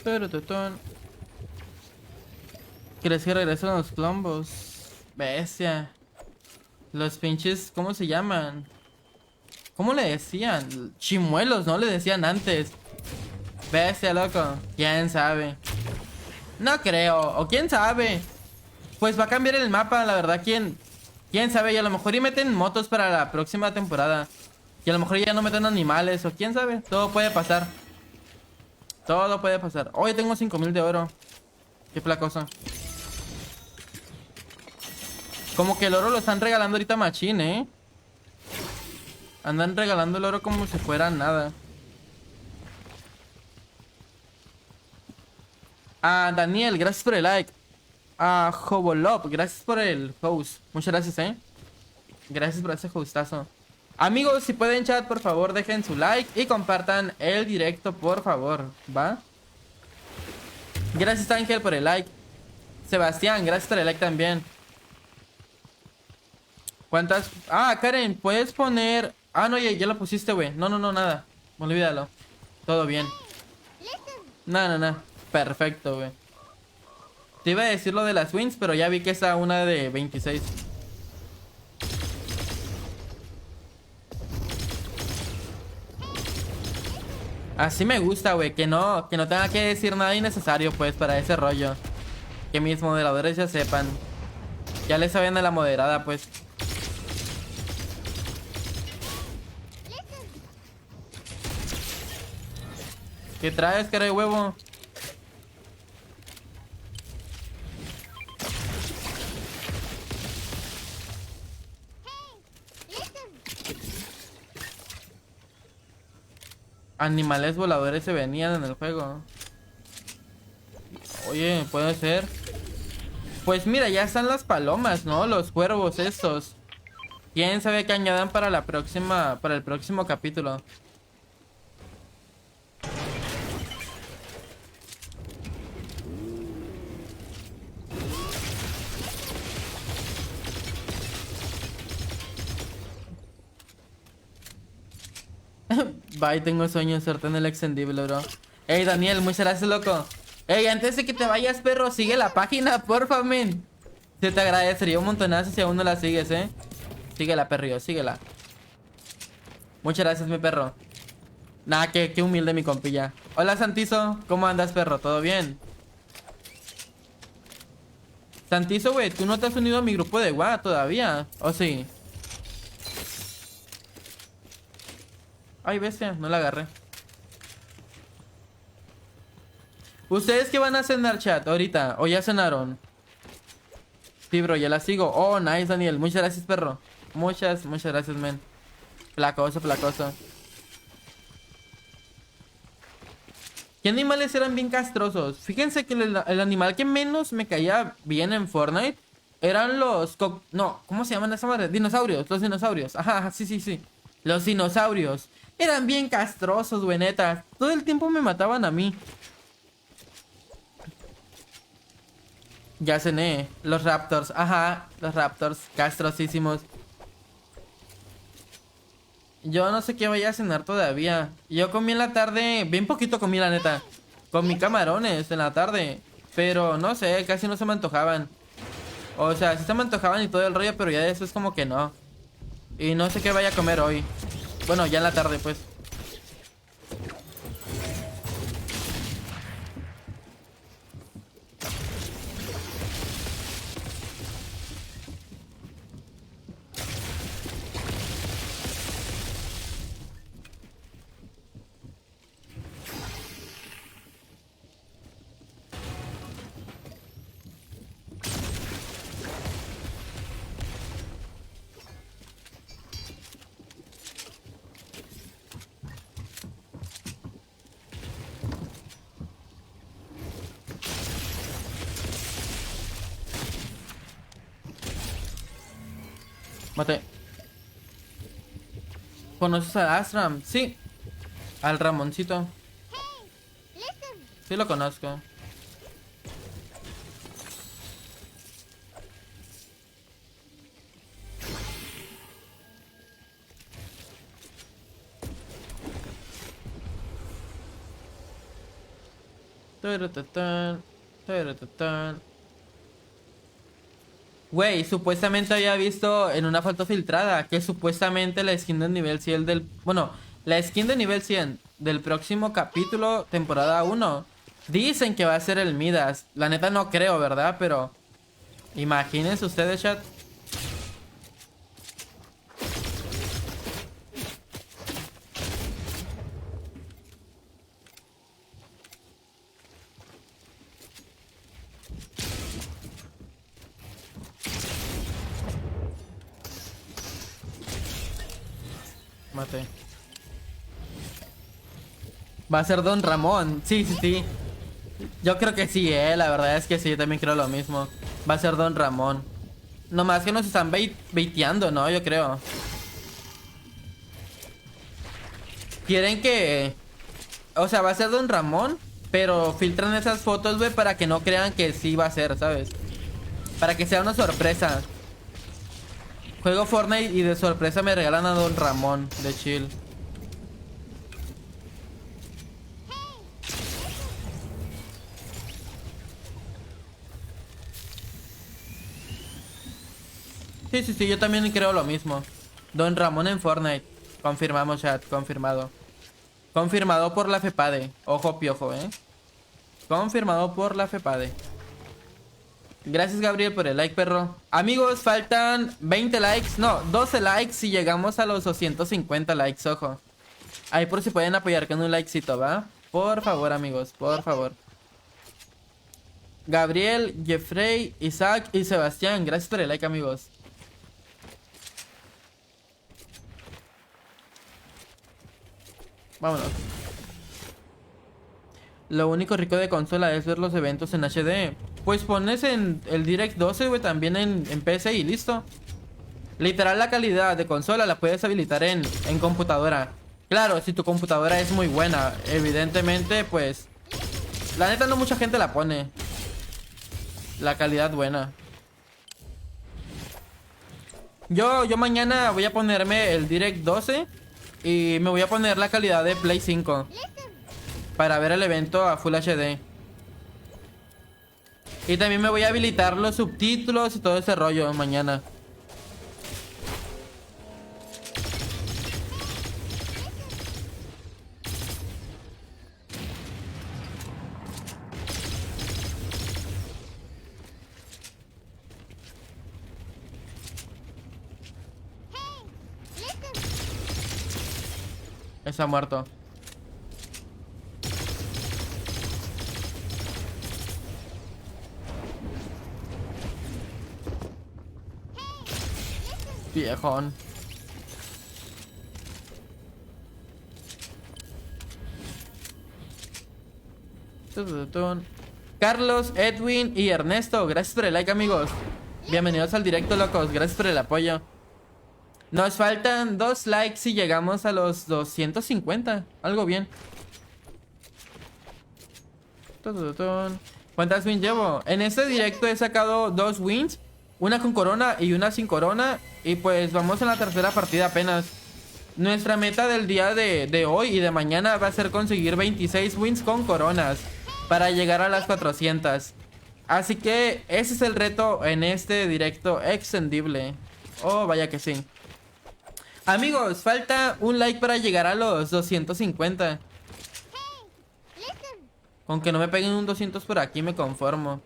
Turututun. ¿Crees que regresan los plombos? Bestia. Los pinches, ¿cómo se llaman? ¿Cómo le decían? Chimuelos, ¿no? Le decían antes. Bestia, loco. ¿Quién sabe? No creo. O quién sabe. Pues va a cambiar el mapa, la verdad. ¿Quién sabe? Y a lo mejor y meten motos para la próxima temporada. Y a lo mejor ya no meten animales. O quién sabe. Todo puede pasar. Todo puede pasar. Hoy tengo 5000 de oro. Qué placoso. Como que el oro lo están regalando ahorita machín, Andan regalando el oro como si fuera nada. Ah, Daniel, gracias por el like. Ah, Jobolop, gracias por el host. Muchas gracias, Gracias por ese hostazo. Amigos, si pueden chat, por favor, dejen su like y compartan el directo, por favor, ¿va? Gracias, Ángel, por el like. Sebastián, gracias por el like también. ¿Cuántas? Ah, Karen, puedes poner... Ah, no, ya lo pusiste, güey. No, nada. Olvídalo. Todo bien. No. Perfecto, güey. Te iba a decir lo de las wins, pero ya vi que está una de 26. Así me gusta, güey. Que no tenga que decir nada innecesario, pues, para ese rollo. Que mis moderadores ya sepan. Ya le saben a la moderada, pues. ¿Qué traes, cara de huevo? animales voladores se venían en el juego. Oye, puede ser. Pues mira, ya están las palomas, ¿no? Los cuervos estos. ¿Quién sabe qué añadan para la próxima, para el próximo capítulo? Bye, tengo sueño de suerte en el extendible, bro. Ey, Daniel, muchas gracias, loco. Ey, antes de que te vayas, perro, sigue la página, porfa, men. Se te agradecería un montonazo si aún no la sigues, Síguela, perrillo, síguela. Muchas gracias, mi perro. Nada, qué humilde mi compilla. Hola, Santizo, ¿cómo andas, perro? ¿Todo bien? Santizo, güey, ¿tú no te has unido a mi grupo de WhatsApp todavía? ¿O sí? Ay, bestia, no la agarré. ¿Ustedes qué van a cenar, chat, ahorita? ¿O ya cenaron? Sí, bro, ya la sigo. Oh, nice, Daniel. Muchas gracias, perro. Muchas gracias, men. Placoso, placoso. ¿Qué animales eran bien castrosos? Fíjense que el animal que menos me caía bien en Fortnite eran los... No, ¿cómo se llaman esa madre? Dinosaurios, los dinosaurios. Ajá, sí. Los dinosaurios. Eran bien castrosos, güey, neta. Todo el tiempo me mataban a mí. Ya cené. Los raptors. Ajá, los raptors. Castrosísimos. Yo no sé qué voy a cenar todavía. Yo comí en la tarde. Bien poquito comí, la neta. Comí camarones en la tarde. Pero no sé, casi no se me antojaban. O sea, sí se me antojaban y todo el rollo, pero ya de eso es como que no. Y no sé qué vaya a comer hoy. Bueno, ya en la tarde, pues. Mate. ¿Conoces a Astram? Sí. Al Ramoncito. Sí lo conozco. Taratatan, taratatan. Güey, supuestamente había visto en una foto filtrada que supuestamente la skin de nivel 100 del... Bueno, la skin de nivel 100 del próximo capítulo, temporada 1, dicen que va a ser el Midas. La neta no creo, ¿verdad? Pero imagínense ustedes, chat. Mate. Va a ser Don Ramón. Sí. Yo creo que sí, la verdad es que sí, yo también creo lo mismo. Va a ser Don Ramón. Nomás que nos están baiteando, ¿no? Yo creo. Quieren que... O sea, va a ser Don Ramón, pero filtran esas fotos, güey, para que no crean que sí va a ser, ¿sabes? Para que sea una sorpresa. Juego Fortnite y de sorpresa me regalan a Don Ramón de chill. Sí, yo también creo lo mismo. Don Ramón en Fortnite. Confirmamos, chat, confirmado. Confirmado por la FEPADE. Ojo piojo, Confirmado por la FEPADE. Gracias, Gabriel, por el like, perro. Amigos, faltan 20 likes. No, 12 likes si llegamos a los 250 likes, ojo. Ahí por si pueden apoyar con un likecito, ¿va? Por favor, amigos, por favor. Gabriel, Jeffrey, Isaac y Sebastián. Gracias por el like, amigos. Vámonos. Lo único rico de consola es ver los eventos en HD. Pues pones en el Direct 12, güey, también en PC y listo. Literal, la calidad de consola la puedes habilitar en computadora. Claro, si tu computadora es muy buena. Evidentemente, pues... La neta no mucha gente la pone. La calidad buena. Yo mañana voy a ponerme el Direct 12 y me voy a poner la calidad de Play 5 para ver el evento a Full HD. Y también me voy a habilitar los subtítulos y todo ese rollo mañana. Está muerto. Viejón. Tututun. Carlos, Edwin y Ernesto, gracias por el like, amigos. Bienvenidos al directo, locos. Gracias por el apoyo. Nos faltan 2 likes y llegamos a los 250. Algo bien. Tututun. ¿Cuántas wins llevo? En este directo he sacado 2 wins. Una con corona y una sin corona. Y pues vamos en la tercera partida apenas. Nuestra meta del día de hoy y de mañana va a ser conseguir 26 wins con coronas para llegar a las 400. Así que ese es el reto en este directo extendible. Oh, vaya que sí. Amigos, falta un like para llegar a los 250. Con que no me peguen un 200 por aquí me conformo.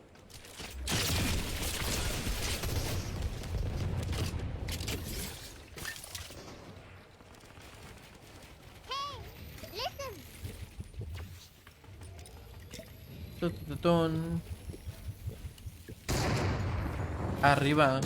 Tututun. Arriba.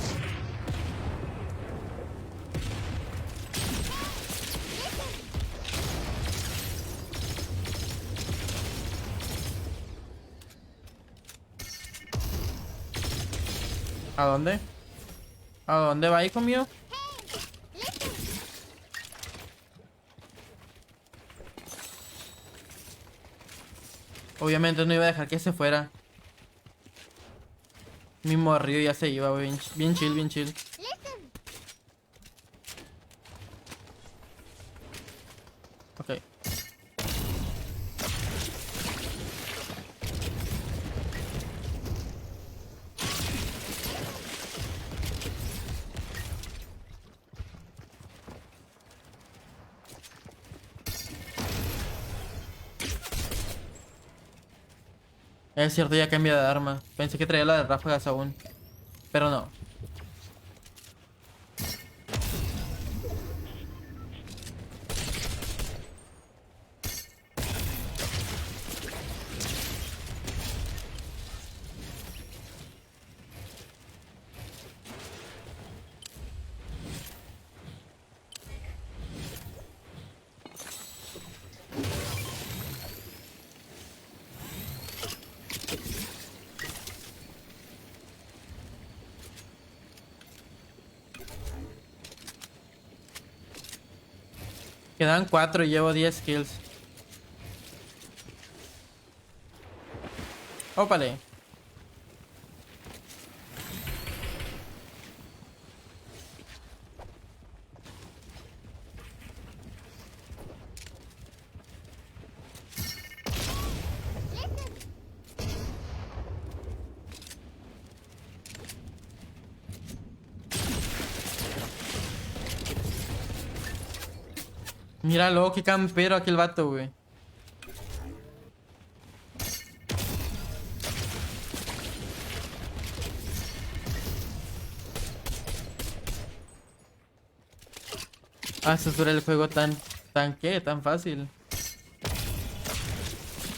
¿A dónde? ¿A dónde va, hijo mío? Obviamente no iba a dejar que se fuera. Mi morrillo ya se iba, bien, bien chill, bien chill. Ok. Es cierto, ya cambia de arma. Pensé que traía la de ráfagas aún. Pero no. Quedan 4 y llevo 10 kills. Ópale. Míralo, qué campero aquel vato, güey. Ah, se dura el juego tan fácil.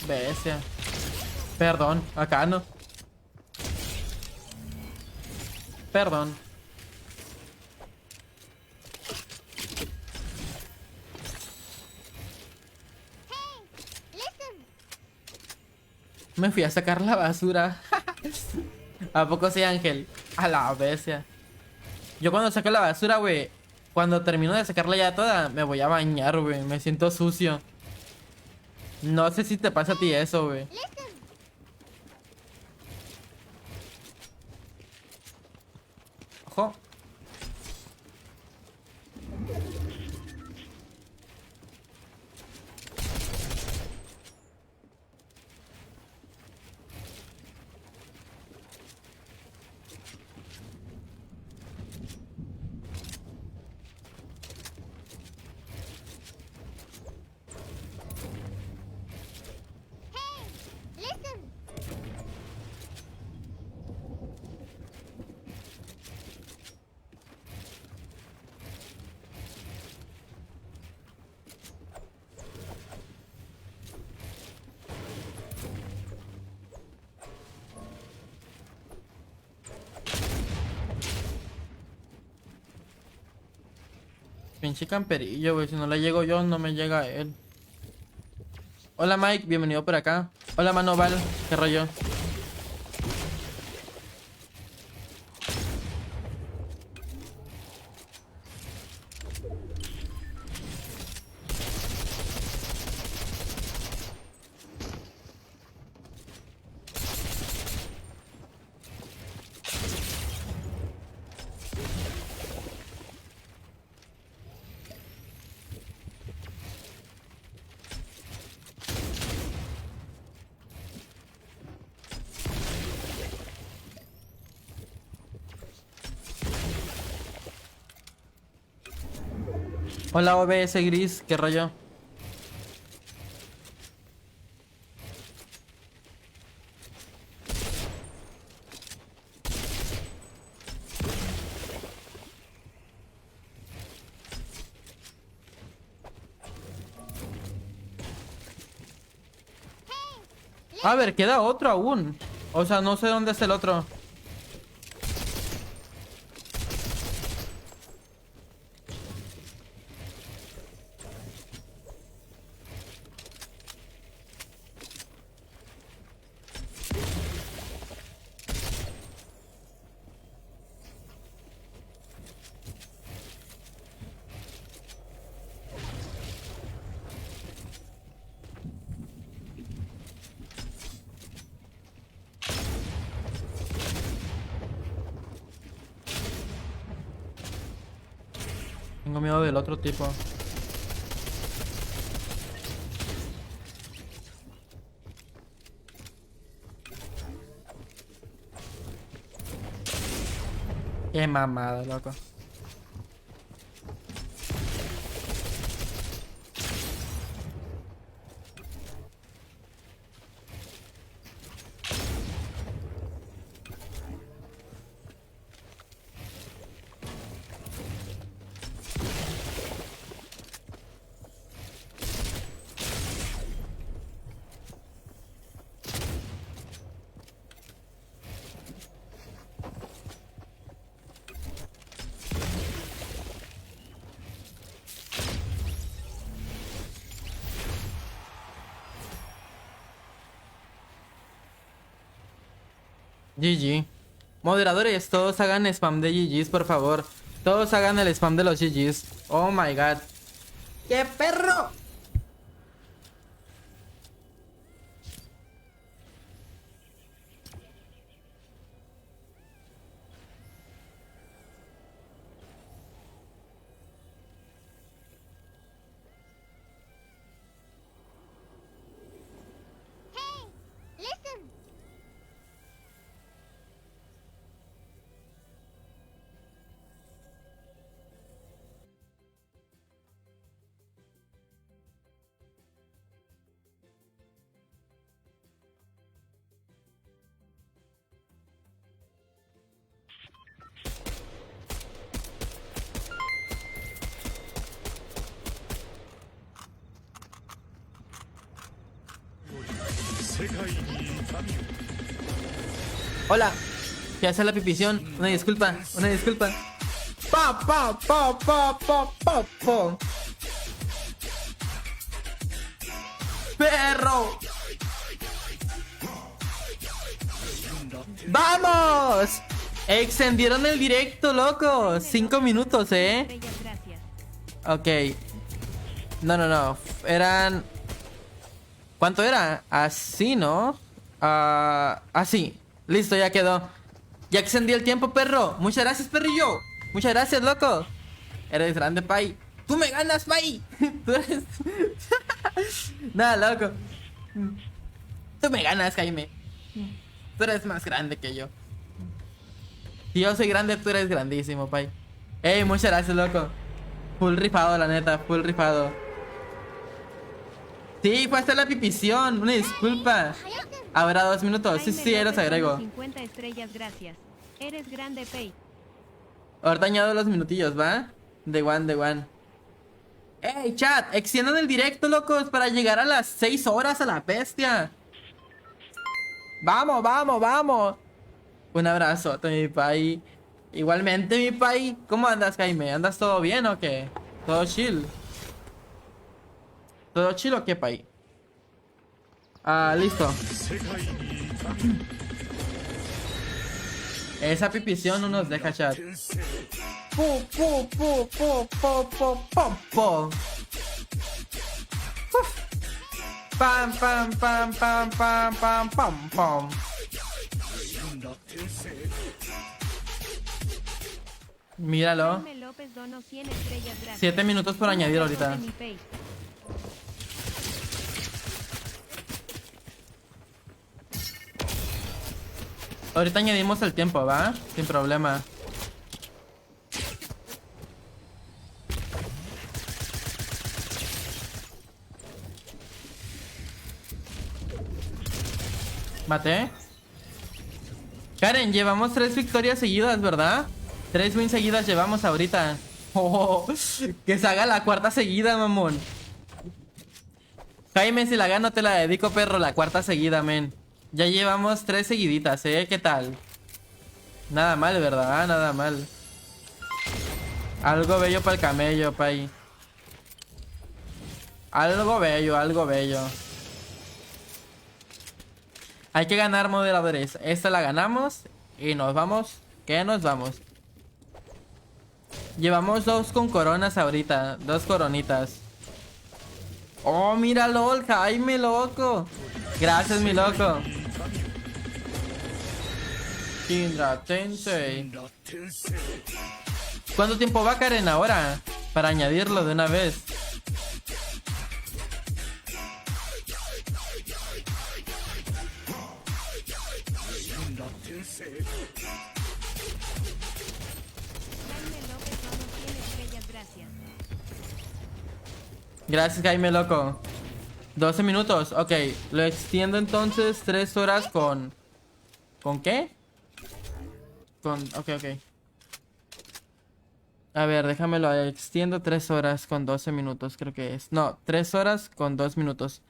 Bestia. Perdón, acá no. Perdón. Me fui a sacar la basura. ¿A poco sí, Ángel? A la bestia. Yo cuando saco la basura, güey, cuando termino de sacarla ya toda, me voy a bañar, güey. Me siento sucio. No sé si te pasa a ti eso, güey. Ojo. Pinche camperillo, güey. Si no le llego yo, no me llega él. Hola, Mike. Bienvenido por acá. Hola, Manoval. ¿Qué rollo? Hola, OBS Gris. ¿Qué rollo? A ver, queda otro aún. O sea, no sé dónde es el otro. Tengo miedo del otro tipo. Qué mamada, loco. GG. Moderadores, todos hagan spam de GGs, por favor. Todos hagan el spam de los GGs. Oh my god. ¡Qué perro! Hola. ¿Qué hace la pipición? Una disculpa, una disculpa. Pa, pa, pa, pa, pa, pa, pa. ¡Perro! ¡Vamos! Extendieron el directo, loco. 5 minutos, Estrellas, gracias. Ok. No. Eran... ¿Cuánto era? Así, ¿no? Así. Listo, ya quedó. Ya extendí el tiempo, perro. Muchas gracias, perrillo. Muchas gracias, loco. Eres grande, Pai. Tú me ganas, Pai. Tú eres... Nada, loco. Tú me ganas, Jaime. Tú eres más grande que yo. Si yo soy grande, tú eres grandísimo, Pai. Ey, muchas gracias, loco. Full rifado, la neta. Full rifado. Sí, fue hasta la pipición. Una disculpa. Habrá 2 minutos. Sí, Jaime ahí los López agrego. dono 50 estrellas, gracias. Eres grande, Pay. Ahorita añado los minutillos, ¿va? De one. ¡Ey, chat! Extiendan el directo, locos, para llegar a las 6 horas a la bestia. ¡Vamos! Un abrazo a mi pai. Igualmente, mi pai. ¿Cómo andas, Jaime? ¿Andas todo bien o qué? ¿Todo chill? ¿Todo chill o qué, pai? Listo. Esa pipición no nos deja, chat. ¡Pu! Pam. Míralo. Jaime López dono 100 estrellas, gracias. 7 minutos por añadir ahorita. De mi Pay. Ahorita añadimos el tiempo, ¿va? Sin problema. Maté. Karen, llevamos 3 victorias seguidas, ¿verdad? 3 wins seguidas llevamos ahorita. Oh, que se haga la 4ª seguida, mamón. Jaime, si la gano te la dedico, perro. La 4ª seguida, men. Ya llevamos 3 seguiditas, ¿eh? ¿Qué tal? Nada mal, ¿verdad? Nada mal. Algo bello para el camello, pay. Algo bello. Hay que ganar, moderadores. Esta la ganamos y nos vamos. ¿Qué nos vamos? Llevamos 2 con coronas ahorita. 2 coronitas. Oh, mira, LOL, Jaime, loco. Gracias, mi loco. Shinra Tensei. ¿Cuánto tiempo va, Karen, ahora? Para añadirlo de una vez. Jaime López dono 100 estrellas, gracias. Gracias, Jaime, loco. 12 minutos, ok. Lo extiendo entonces 3 horas con... ¿Con qué? Ok. A ver, déjamelo. Extiendo 3 horas con 12 minutos, creo que es. No, 3 horas con 2 minutos.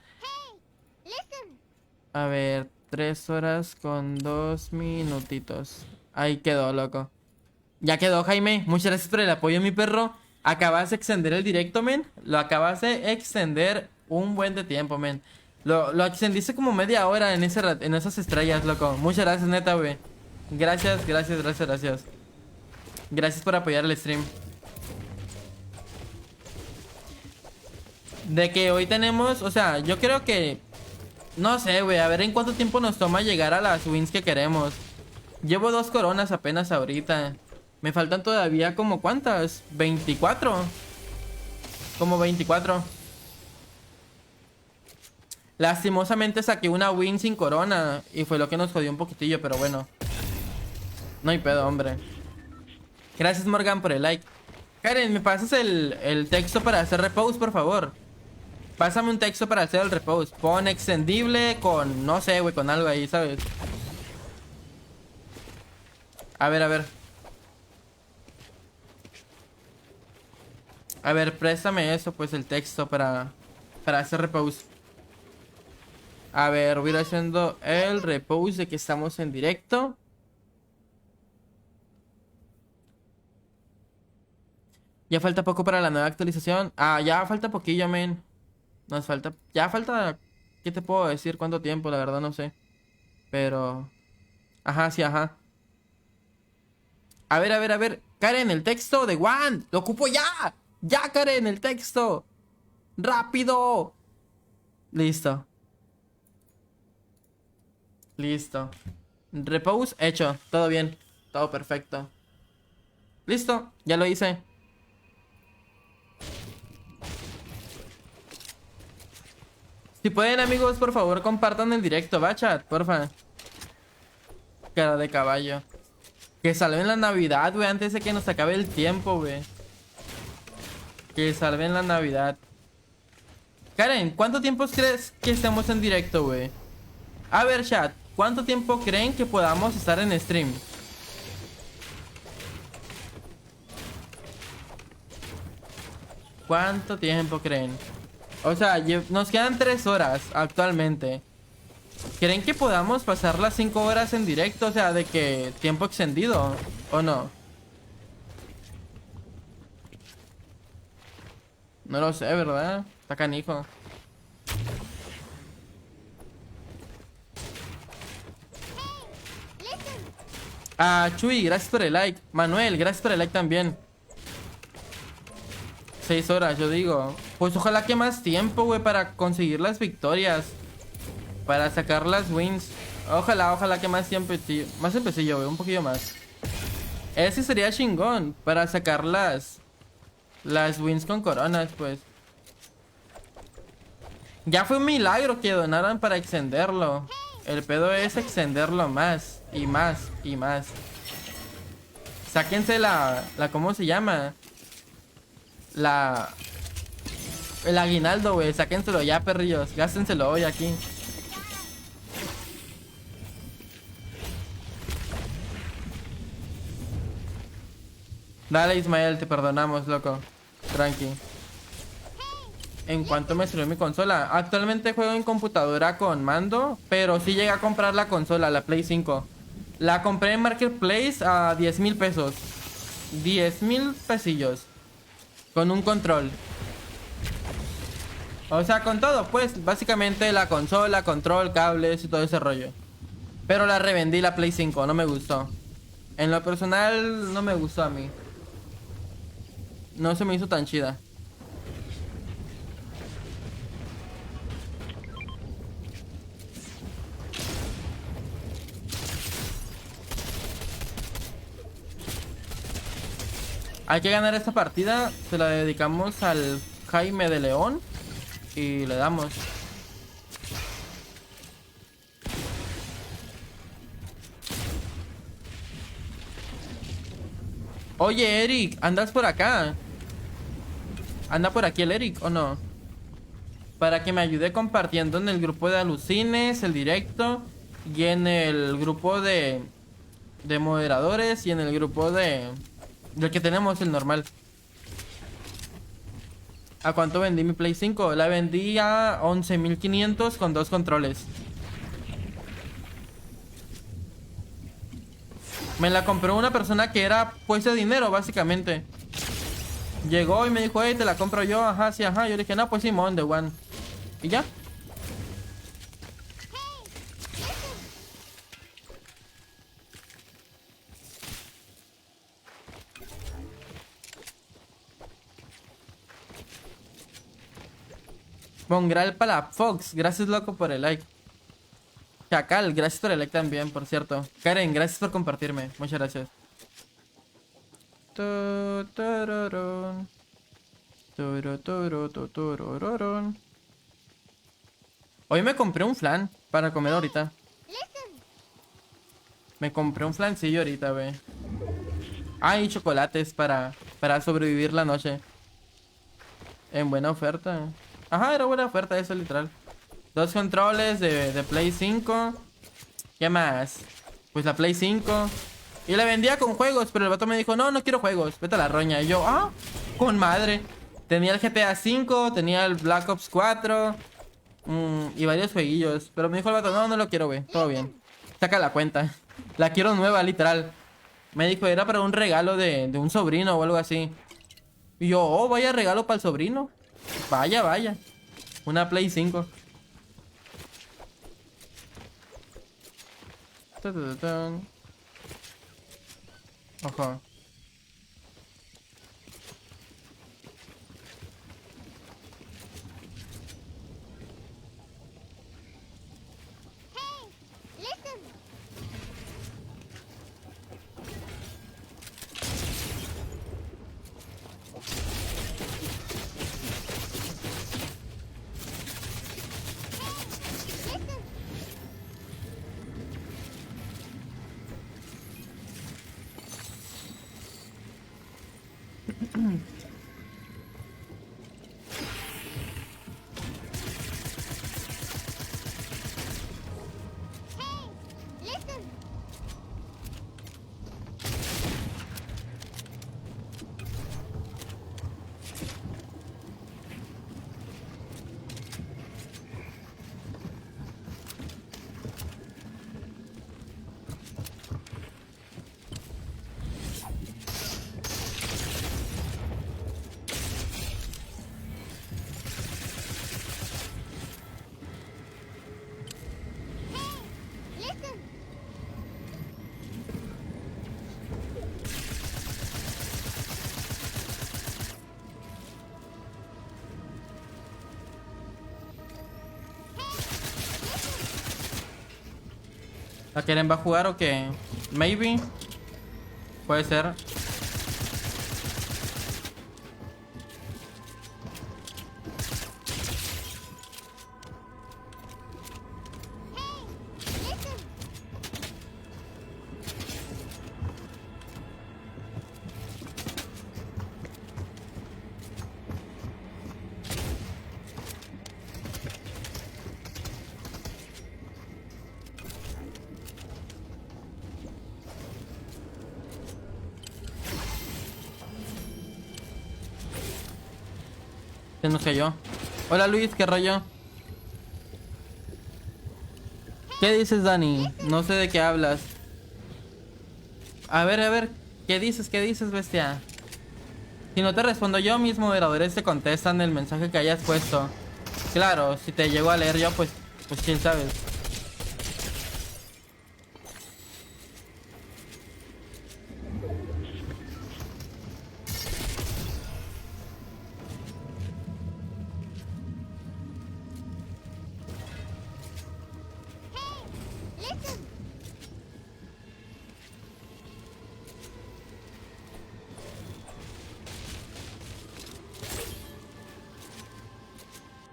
A ver, 3 horas con 2 minutitos. Ahí quedó, loco. Ya quedó, Jaime. Muchas gracias por el apoyo, mi perro. Acabas de extender el directo, men. Lo acabas de extender un buen de tiempo, men. Lo extendiste como media hora en en esas estrellas, loco. Muchas gracias, neta, güey. Gracias. Gracias por apoyar el stream. De que hoy tenemos, o sea, yo creo que... No sé, güey, a ver en cuánto tiempo nos toma llegar a las wins que queremos. Llevo 2 coronas apenas ahorita. Me faltan todavía como ¿cuántas? 24. Como 24. Lastimosamente saqué una win sin corona y fue lo que nos jodió un poquitillo, pero bueno. No hay pedo, hombre. Gracias, Morgan, por el like. Karen, ¿me pasas el texto para hacer repose, por favor? Pásame un texto para hacer el repose. Pon extendible con, no sé, güey, con algo ahí, ¿sabes? A ver. A ver, préstame eso, pues, el texto para hacer repose. A ver, voy a ir haciendo el repose de que estamos en directo. Ya falta poco para la nueva actualización. Ya falta poquillo, men. Nos falta... Ya falta... ¿Qué te puedo decir? ¿Cuánto tiempo? La verdad no sé. Pero... Ajá, sí, ajá. A ver, a ver, a ver. Karen, el texto de Juan. Lo ocupo ya. Ya, Karen, el texto. Rápido. Listo. Listo. Repose hecho. Todo bien. Todo perfecto. Listo. Ya lo hice. Si pueden, amigos, por favor, compartan el directo, va, chat, porfa. Cara de caballo. Que salven la Navidad, güey, antes de que nos acabe el tiempo, güey. Que salven la Navidad. Karen, ¿cuánto tiempo crees que estemos en directo, güey? A ver, chat, ¿cuánto tiempo creen que podamos estar en stream? ¿Cuánto tiempo creen? O sea, nos quedan 3 horas actualmente. ¿Creen que podamos pasar las 5 horas en directo? O sea, de que tiempo extendido, ¿o no? No lo sé, ¿verdad? Está canijo. Ah, Chuy, gracias por el like. Manuel, gracias por el like también. 6 horas, yo digo. Pues ojalá que más tiempo, güey, para conseguir las victorias. Para sacar las wins. Ojalá, ojalá que más tiempo, tío. Más empecillo, güey, un poquillo más. Ese sería chingón. Para sacar las wins con coronas, pues. Ya fue un milagro que donaran para extenderlo. El pedo es extenderlo más. Y más, y más. Sáquense ¿cómo se llama? El aguinaldo, güey. Sáquenselo ya, perrillos. Gástenselo hoy aquí. Dale, Ismael, te perdonamos, loco. Tranqui. En cuanto me salió mi consola. Actualmente juego en computadora con mando, pero sí llegué a comprar la consola, la Play 5. La compré en Marketplace a 10,000 pesos. 10,000 pesillos. Con un control. O sea, con todo, pues. Básicamente la consola, control, cables y todo ese rollo. Pero la revendí la Play 5, no me gustó. En lo personal, no me gustó a mí. No se me hizo tan chida. Hay que ganar esta partida. Se la dedicamos al Jaime de León. Y le damos. Oye, Eric, ¿andas por acá? ¿Anda por aquí el Eric o no? Para que me ayude compartiendo en el grupo de alucines, el directo. Y en el grupo de moderadores. Y en el grupo del que tenemos, el normal. ¿A cuánto vendí mi Play 5? La vendí a 11,500 con 2 controles. Me la compró una persona que era pues de dinero, básicamente. Llegó y me dijo, hey, te la compro yo, ajá, sí, ajá. Yo le dije, no, pues Simón, de one. Y ya. Mongral para Fox, gracias loco por el like. Chacal, gracias por el like también, por cierto. Karen, gracias por compartirme, muchas gracias. Hoy me compré un flan para comer ahorita. Me compré un flancillo ahorita, ve. Ah, y chocolates para sobrevivir la noche. En buena oferta. Ajá, era buena oferta eso, literal. 2 controles de Play 5. ¿Qué más? Pues la Play 5. Y la vendía con juegos, pero el vato me dijo, no, no quiero juegos, vete a la roña. Y yo, con madre. Tenía el GTA 5, tenía el Black Ops 4 y varios jueguillos. Pero me dijo el vato, no, no lo quiero, güey, todo bien. Saca la cuenta. La quiero nueva, literal. Me dijo, era para un regalo de un sobrino o algo así. Y yo, vaya regalo para el sobrino. Vaya, vaya. Una Play 5. Tu, tu, tu, tu. Ojo. ¿La Keren va a jugar o qué? Maybe. Puede ser. Se nos cayó. Hola Luis, ¿qué rollo? ¿Qué dices, Dani? No sé de qué hablas. A ver, ¿qué dices? ¿Qué dices, bestia? Si no te respondo yo, mis moderadores te contestan el mensaje que hayas puesto. Claro, si te llego a leer yo, pues quién sabe.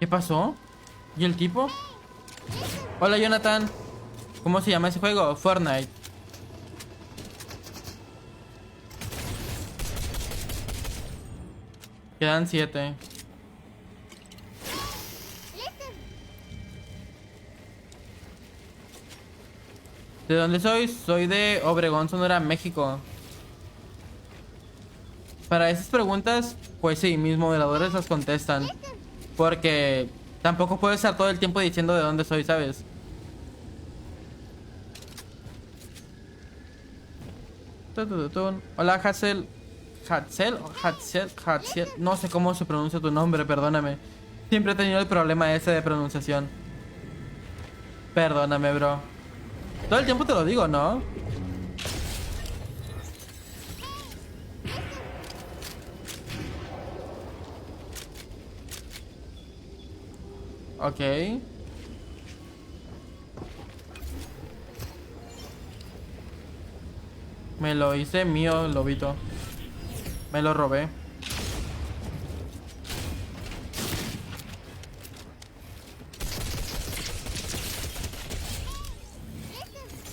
¿Qué pasó? ¿Y el tipo? Hola Jonathan. ¿Cómo se llama ese juego? Fortnite. Quedan 7. ¿De dónde soy? Soy de Obregón, Sonora, México. Para esas preguntas, pues sí, mis moderadores las contestan. Porque tampoco puedo estar todo el tiempo diciendo de dónde soy, ¿sabes? Hola, Hazel. Hatzel. No sé cómo se pronuncia tu nombre, perdóname. Siempre he tenido el problema ese de pronunciación. Perdóname, bro. Todo el tiempo te lo digo, ¿no? Ok. Me lo hice mío, lobito. Me lo robé.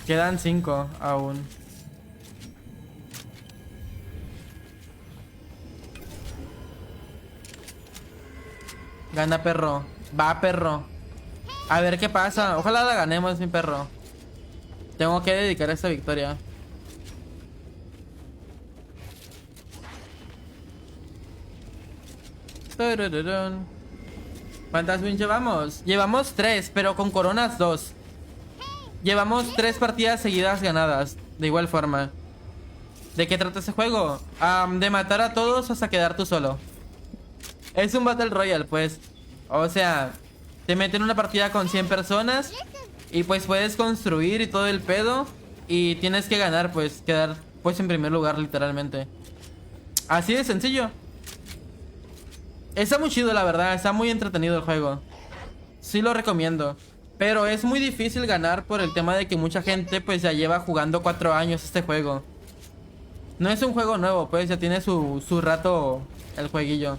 Quedan 5 aún. Gana, perro. Va, perro. A ver qué pasa. Ojalá la ganemos, mi perro. Tengo que dedicar esta victoria. Turururun. ¿Cuántas wins llevamos? Llevamos 3, pero con coronas 2. Llevamos 3 partidas seguidas ganadas. De igual forma. ¿De qué trata ese juego? De matar a todos hasta quedar tú solo. Es un Battle Royale, pues. O sea, te meten en una partida con 100 personas y pues puedes construir y todo el pedo. y tienes que ganar, pues, quedar pues en primer lugar literalmente. Así de sencillo. Está muy chido, la verdad, está muy entretenido el juego. Sí lo recomiendo. Pero es muy difícil ganar por el tema de que mucha gente pues ya lleva jugando 4 años este juego. No es un juego nuevo, pues ya tiene su rato el jueguillo.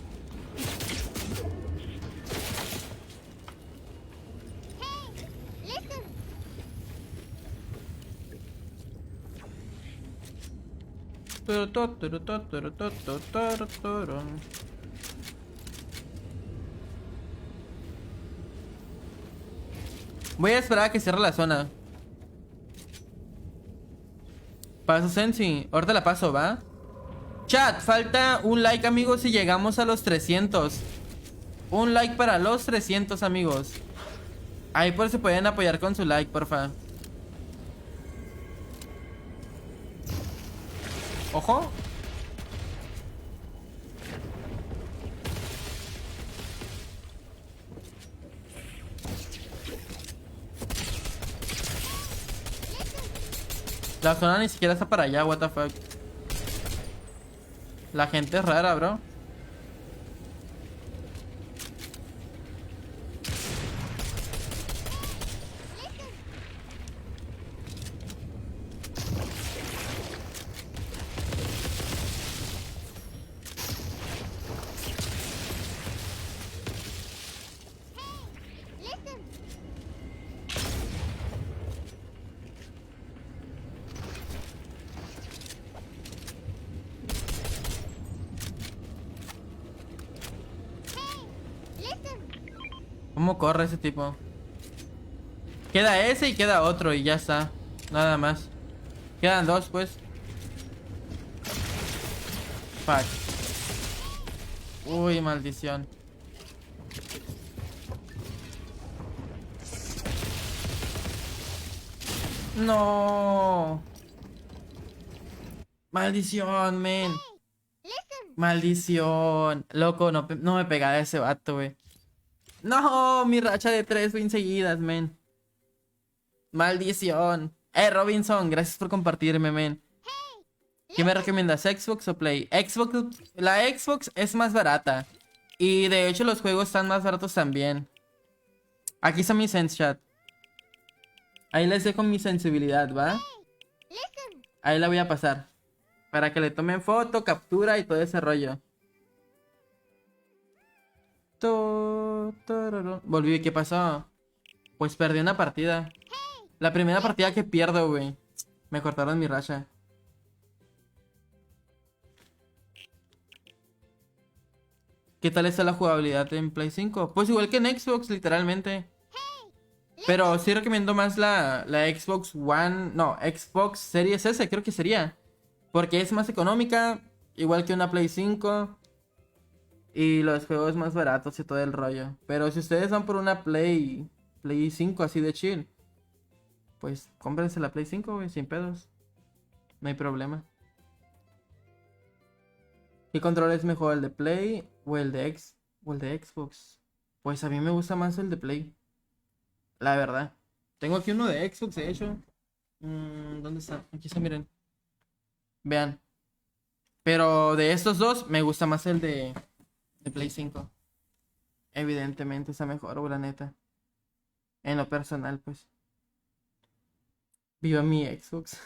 Voy a esperar a que cierre la zona. Paso Sensi. Ahorita la paso, ¿va? Chat, falta un like, amigos, si llegamos a los 300. Un like para los 300, amigos. Ahí por si pueden apoyar con su like, porfa. Ojo. La zona ni siquiera está para allá, what the fuck. La gente es rara, bro. ¿Cómo corre ese tipo? Queda ese y queda otro y ya está. Nada más. Quedan dos, pues. Fuck. Uy, maldición. No. Maldición, men. Maldición. Loco, no me pegaba ese vato, güey. No, mi racha de 3 wins seguidas, men. Maldición. Robinson, gracias por compartirme, men. ¿Qué me recomiendas, Xbox o Play? Xbox, la Xbox es más barata. Y de hecho los juegos están más baratos también. Aquí está mi sense chat. Ahí les dejo mi sensibilidad, ¿va? Ahí la voy a pasar. Para que le tomen foto, captura y todo ese rollo. Volví, ¿qué pasó? Pues perdí una partida. La primera partida que pierdo, güey. Me cortaron mi racha. ¿Qué tal está la jugabilidad en Play 5? Pues igual que en Xbox, literalmente. Pero sí recomiendo más la Xbox One. No, Xbox Series S, creo que sería. Porque es más económica. Igual que una Play 5. Y los juegos más baratos y todo el rollo. Pero si ustedes van por una Play 5 así de chill, pues cómprense la Play 5, güey, sin pedos. No hay problema. ¿Qué control es mejor, el de Play o el de Xbox? Pues a mí me gusta más el de Play. La verdad. Tengo aquí uno de Xbox, de hecho. ¿Dónde está? Aquí está, miren. Vean. Pero de estos dos, me gusta más el de Play 5. Evidentemente está mejor, güey, la neta. En lo personal, pues. Viva mi Xbox.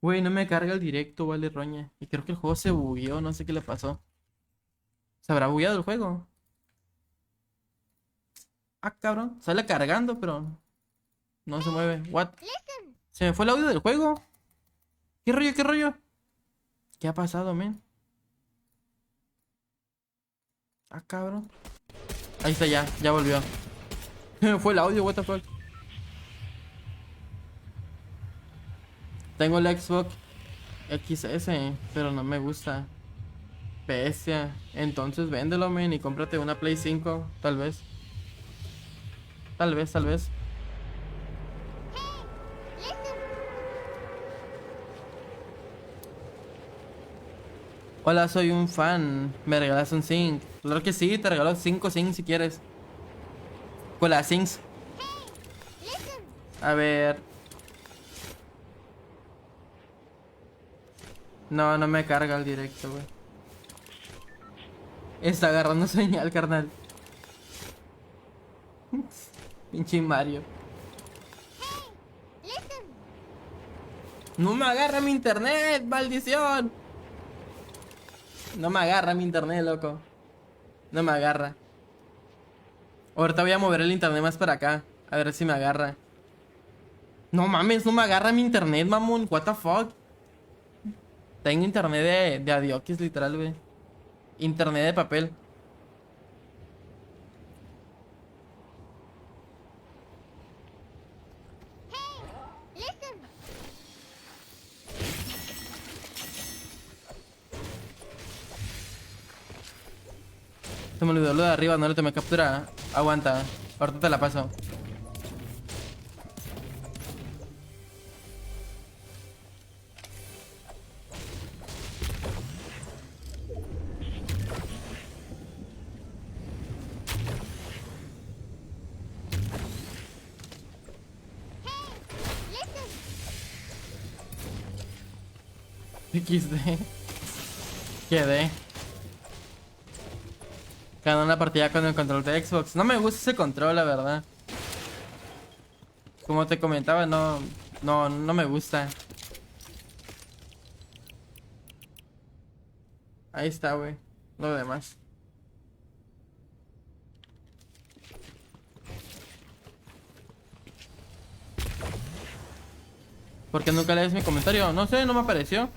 Güey, no me carga el directo, vale roña. Y creo que el juego se bugueó, no sé qué le pasó. ¿Se habrá bugueado el juego? Ah, cabrón. Sale cargando, pero no se mueve. What? Se me fue el audio del juego. ¿Qué rollo, qué rollo? ¿Qué ha pasado, men? Ah, cabrón. Ahí está, ya volvió. Se me fue el audio, what the fuck. Tengo el Xbox XS, pero no me gusta. Bestia. Entonces véndelo, men, y cómprate una Play 5, tal vez. Tal vez. Hola, soy un fan. ¿Me regalas un zinc? Claro que sí, te regalo 5 zinc si quieres. Con las zincs. A ver. No, no me carga el directo, güey. Está agarrando señal, carnal. Pinche Mario. No me agarra mi internet, maldición. No me agarra mi internet, loco. No me agarra. Ahorita voy a mover el internet más para acá. A ver si me agarra. No mames, no me agarra mi internet, mamón. What the fuck. Tengo internet de adiokis, literal, güey. Internet de papel. Se me olvidó lo de arriba, no le tomé captura. Aguanta, ahorita te la paso. XD. Quedé. Ganó una partida con el control de Xbox. No me gusta ese control, la verdad. Como te comentaba, no me gusta. Ahí está, güey. Lo demás. ¿Por qué nunca lees mi comentario? No sé, no me apareció.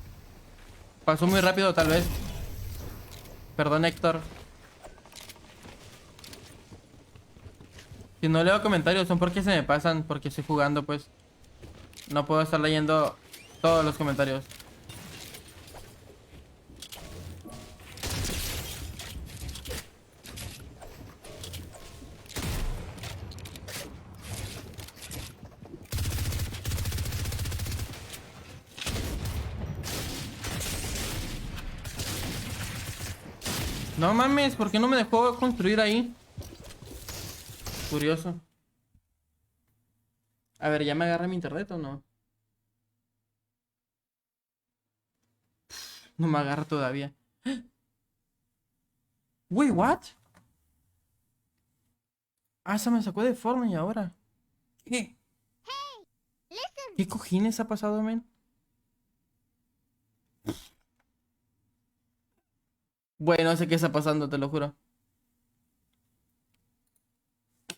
Pasó muy rápido, tal vez. Perdón, Héctor. Si no leo comentarios son porque se me pasan, porque estoy jugando, pues. No puedo estar leyendo todos los comentarios. No mames, ¿por qué no me dejó construir ahí? Curioso. A ver, ¿ya me agarra mi internet o no? No me agarra todavía. Wait, what? Ah, se me sacó de Fortnite ahora. ¿Qué? ¿Qué cojines ha pasado, men? Bueno, no sé qué está pasando, te lo juro.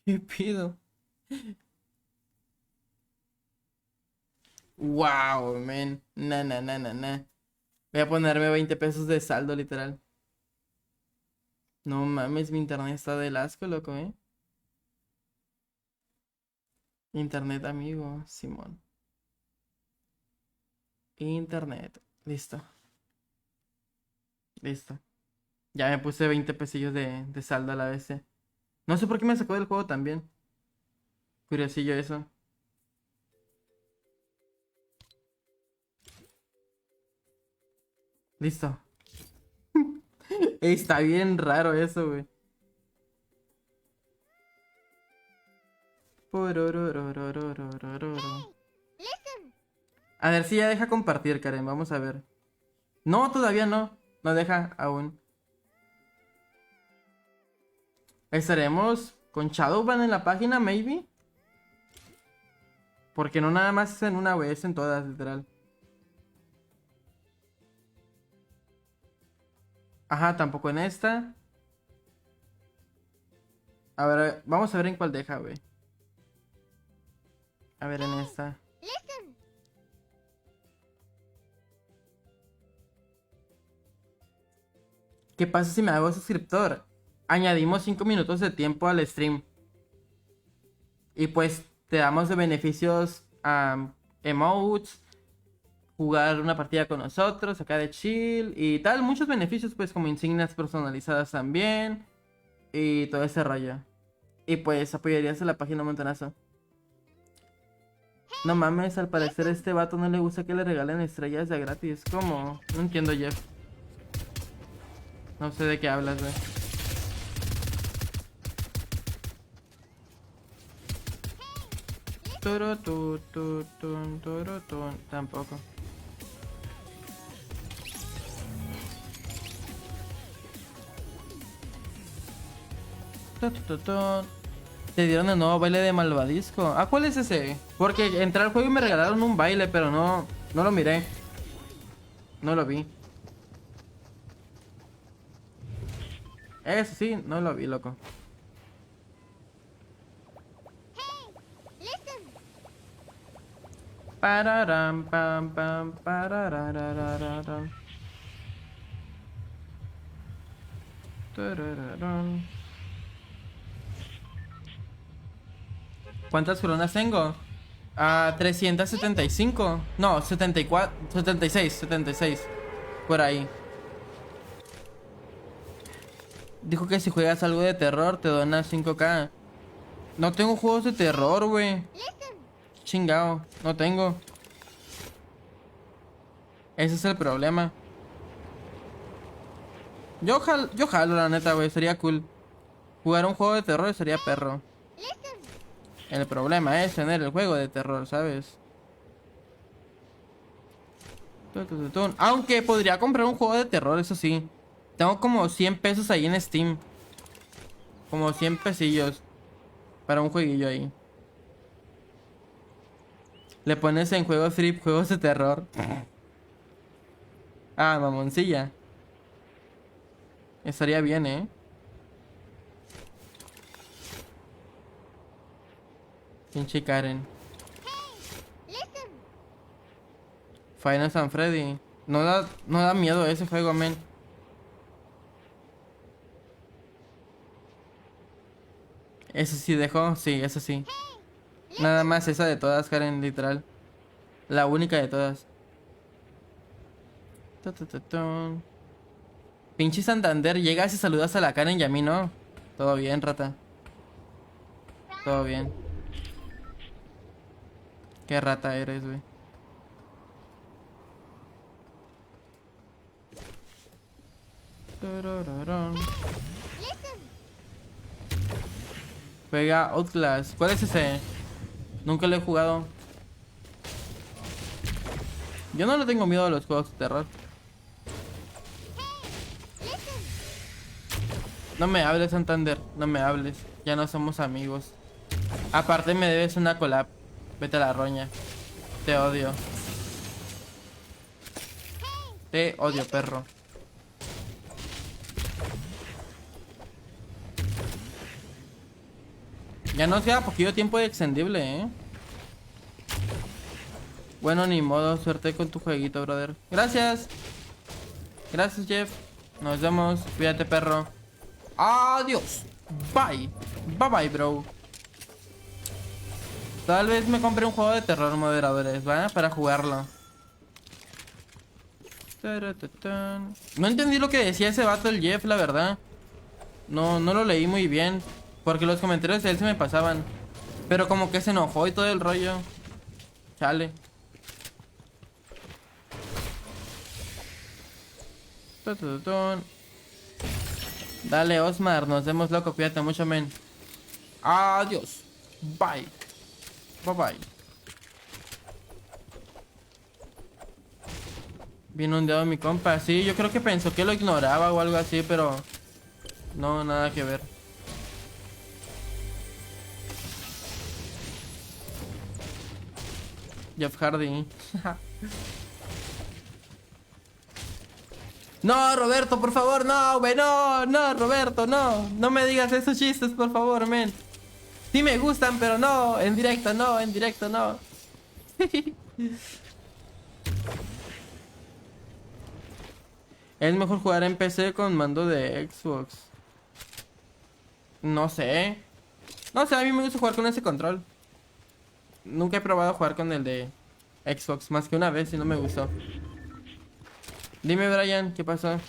¿Qué pido? Wow, men. Na. Voy a ponerme 20 pesos de saldo, literal. No mames, mi internet está del asco, loco, ¿eh? Internet, amigo, Simón. Internet. Listo. Listo. Ya me puse 20 pesillos de saldo a la vez. No sé por qué me sacó del juego también. Curiosillo eso. Listo. Ey, está bien raro eso, güey. Pororororororororo. A ver si ya deja compartir, Karen. Vamos a ver. No, todavía no. No deja aún. Estaremos con Shadowban en la página, maybe. Porque no nada más es en una, güey. Es en todas, literal. Ajá, tampoco en esta. A ver, vamos a ver en cuál deja, güey. A ver en esta. ¿Qué pasa si me hago suscriptor? Añadimos 5 minutos de tiempo al stream. Y pues te damos de beneficios emotes, jugar una partida con nosotros, acá de chill y tal. Muchos beneficios, pues, como insignias personalizadas también. Y todo ese rollo. Y pues apoyarías a la página un montonazo. No mames, al parecer a este vato no le gusta que le regalen estrellas de gratis. ¿Cómo? No entiendo, Jeff. No sé de qué hablas, güey. Turutun. Tampoco. Te dieron el nuevo baile de malvadisco. Ah, ¿cuál es ese? Porque entré al juego y me regalaron un baile, pero no lo miré. No lo vi. Eso sí, no lo vi, loco. Pararam, pam, pam, parararararam. Tarararán. ¿Cuántas coronas tengo? 375. No, 74, 76. Por ahí. Dijo que si juegas algo de terror te dona 5K. No tengo juegos de terror, güey. Chingao, no tengo. Ese es el problema. Yo jalo, la neta, güey. Sería cool. Jugar un juego de terror sería perro. El problema es tener el juego de terror, ¿sabes? Aunque podría comprar un juego de terror, eso sí. Tengo como 100 pesos ahí en Steam. Como 100 pesillos. Para un jueguillo ahí. Le pones en juegos free, juegos de terror. Ah, mamoncilla. Estaría bien, ¿eh? Pinche Karen. Final San Freddy. No da miedo ese juego, men. Eso sí dejó, sí, eso sí. Nada más esa de todas, Karen, literal. La única de todas. Pinche Santander, llegas y saludas a la Karen y a mí no. Todo bien, rata. Todo bien. Qué rata eres, güey. Juega Outlast. ¿Cuál es ese? Nunca lo he jugado. Yo no le tengo miedo a los juegos de terror. No me hables, Santander. No me hables. Ya no somos amigos. Aparte me debes una collab. Vete a la roña. Te odio. Te odio, perro. Ya nos queda poquito tiempo de extendible, ¿eh? Bueno, ni modo. Suerte con tu jueguito, brother. Gracias. Gracias, Jeff. Nos vemos. Cuídate, perro. Adiós. Bye. Bye, bye, bro. Tal vez me compre un juego de terror, moderadores, ¿va? Para jugarlo. No entendí lo que decía ese vato, el Jeff, la verdad. No lo leí muy bien. Porque los comentarios de él se me pasaban. Pero como que se enojó y todo el rollo. Chale. Dale, Osmar, nos vemos, loco. Cuídate mucho, men. Adiós. Bye. Bye bye. Viene un dedo mi compa. Sí, yo creo que pensó que lo ignoraba o algo así, pero no, nada que ver. Jeff Hardy. No, Roberto, por favor, no, güey, no, Roberto, no me digas esos chistes, por favor, men. Sí me gustan, pero no, en directo no. Es mejor jugar en PC con mando de Xbox. No sé, a mí me gusta jugar con ese control. Nunca he probado jugar con el de Xbox más que una vez y no me gustó. Dime, Brian, ¿qué pasó?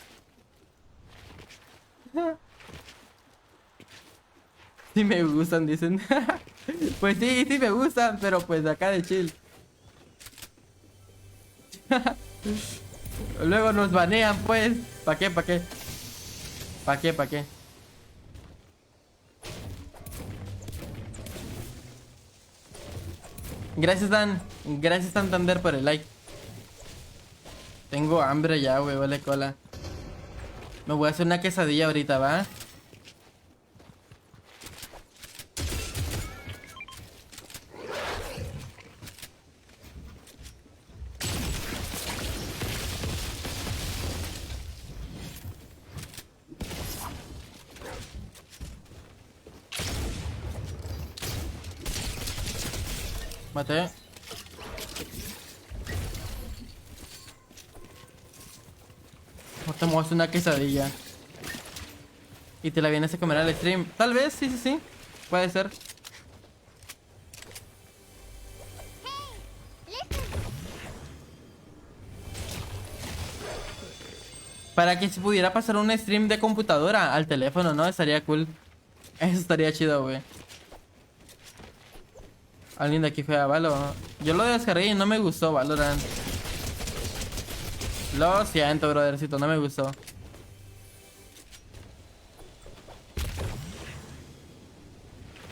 Sí me gustan, dicen. Pues sí me gustan, pero pues acá de chill. Luego nos banean, pues. ¿Pa' qué? Gracias, Dan. Gracias, Santander, por el like. Tengo hambre ya, güey, vale cola. Me voy a hacer una quesadilla ahorita, ¿va? Maté. No te muevas una quesadilla. Y te la vienes a comer al stream. Tal vez, sí, sí, sí. Puede ser. Para que se pudiera pasar un stream de computadora al teléfono, ¿no? Estaría cool. Eso estaría chido, güey. Alguien de aquí juega Valo. Yo lo descargué y no me gustó Valorant. Lo siento, brothercito, no me gustó.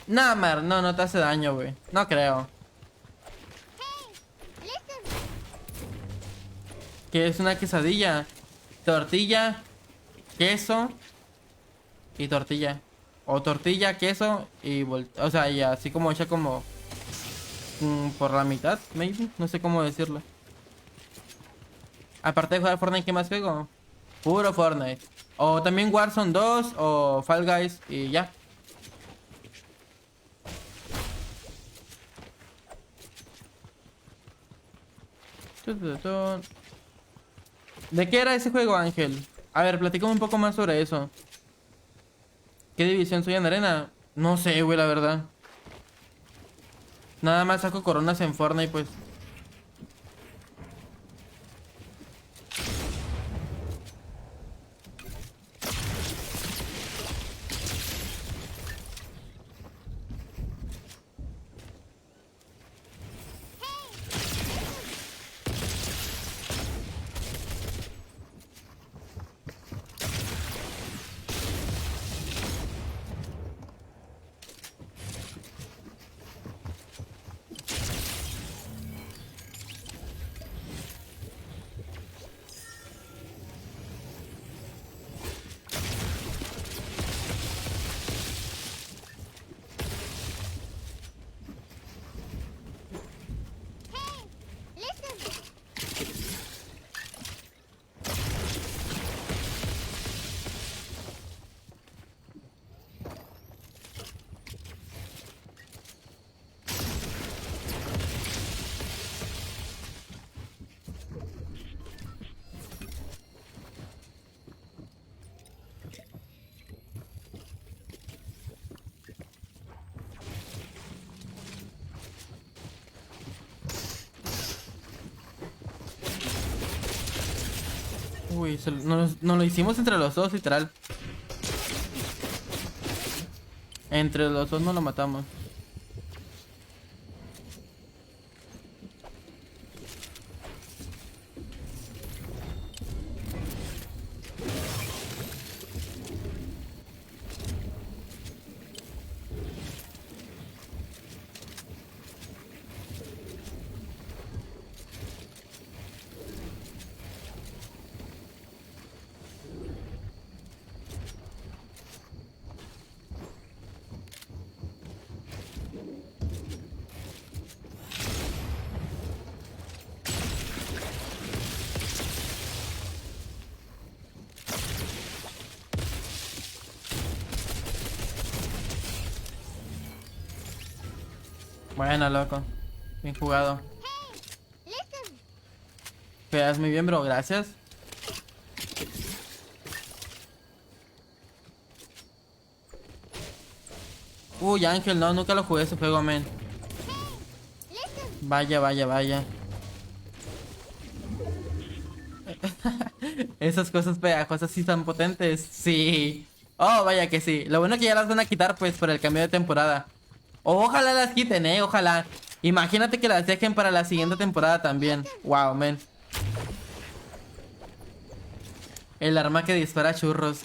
Nah, Mar, no, no te hace daño, güey. No creo. ¿Qué es una quesadilla? Tortilla, queso y tortilla. O tortilla, queso y o sea, y así como hecha como por la mitad, maybe. No sé cómo decirlo. Aparte de jugar Fortnite, ¿qué más juego? Puro Fortnite. O también Warzone 2 o Fall Guys y ya. ¿De qué era ese juego, Ángel? A ver, platícame un poco más sobre eso. ¿Qué división soy en arena? No sé, güey, la verdad. Nada más saco coronas en Fortnite, pues. Uy, nos lo hicimos entre los dos, literal. Entre los dos nos lo matamos. Bueno, loco. Bien jugado. Juegas muy bien, bro. Gracias. Uy, Ángel, no, nunca lo jugué ese juego, men. Vaya, vaya, vaya. Esas cosas pegajosas sí están potentes. Sí. Oh, vaya que sí. Lo bueno es que ya las van a quitar, pues, por el cambio de temporada. Ojalá las quiten, ojalá. Imagínate que las dejen para la siguiente temporada también. Wow, man. El arma que dispara churros.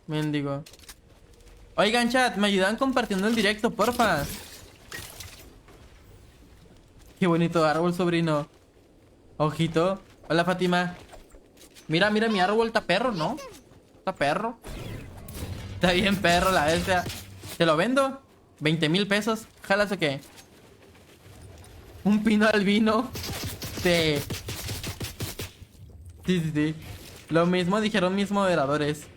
Mendigo. Oigan, chat, me ayudan compartiendo el directo, porfa. Qué bonito árbol, sobrino. Ojito. Hola, Fátima. Mira, mira, mi árbol está perro, ¿no? Está perro. Está bien perro la bestia. ¿Te lo vendo? 20,000 pesos. ¿Jalas o qué? Un pino albino. Te Sí, sí, sí. Lo mismo dijeron mis moderadores.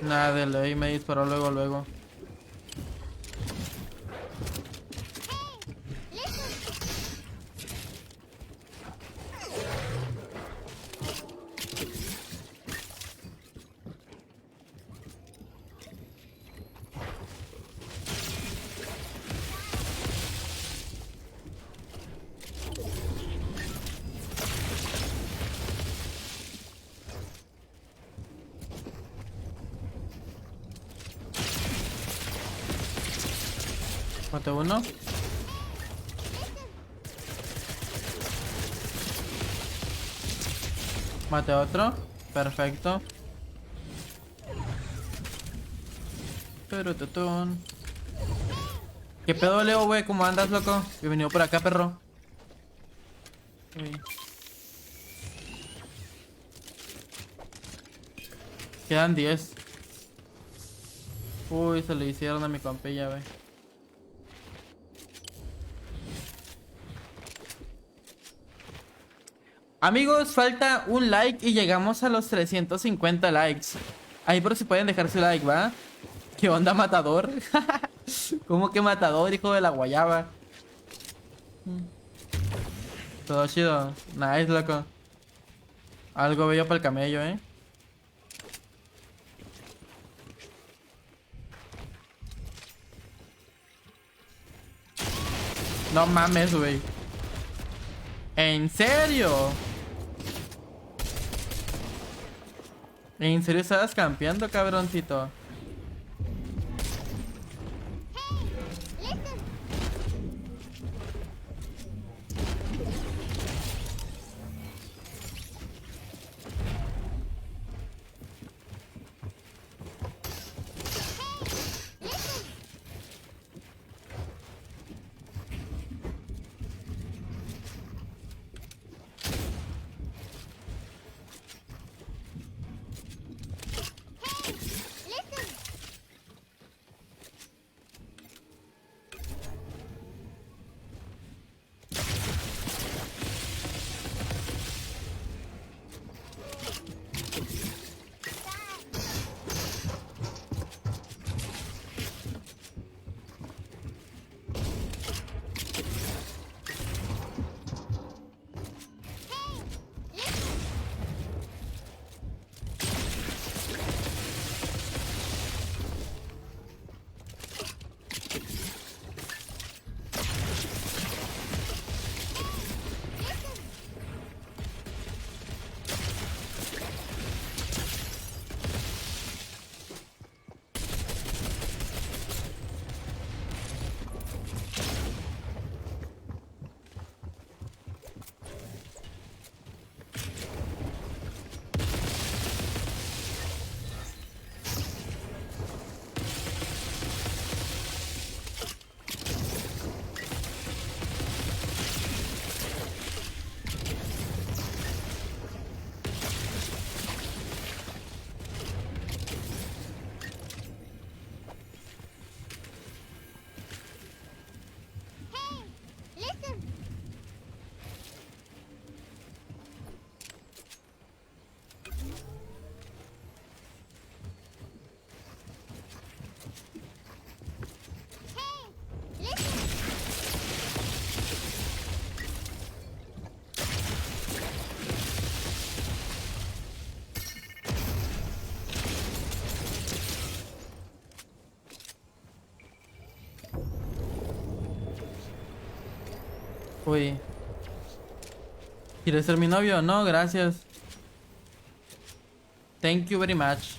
Nada de ley, me disparó luego. Mate uno. Mate otro. Perfecto. Turututun. ¿Qué pedo, Leo, güey? ¿Cómo andas, loco? Bienvenido por acá, perro. Uy. Quedan 10. Uy, se le hicieron a mi compilla, güey. Amigos, falta un like y llegamos a los 350 likes. Ahí por si pueden dejar su like, ¿va? ¿Qué onda, matador? ¿Cómo que matador, hijo de la guayaba? Todo chido. Nice, loco. Algo bello para el camello, ¿eh? No mames, güey. ¿En serio? ¿En serio estabas campeando, cabroncito? Uy. ¿Quieres ser mi novio? No, gracias. Thank you very much.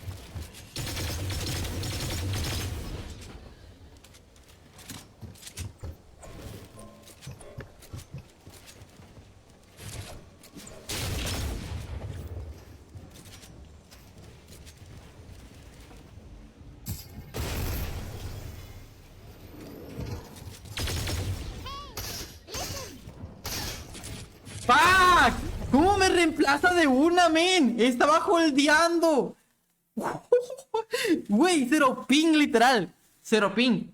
¿Cómo me reemplaza de una, men? Estaba holdeando. Güey, cero ping, literal. Cero ping.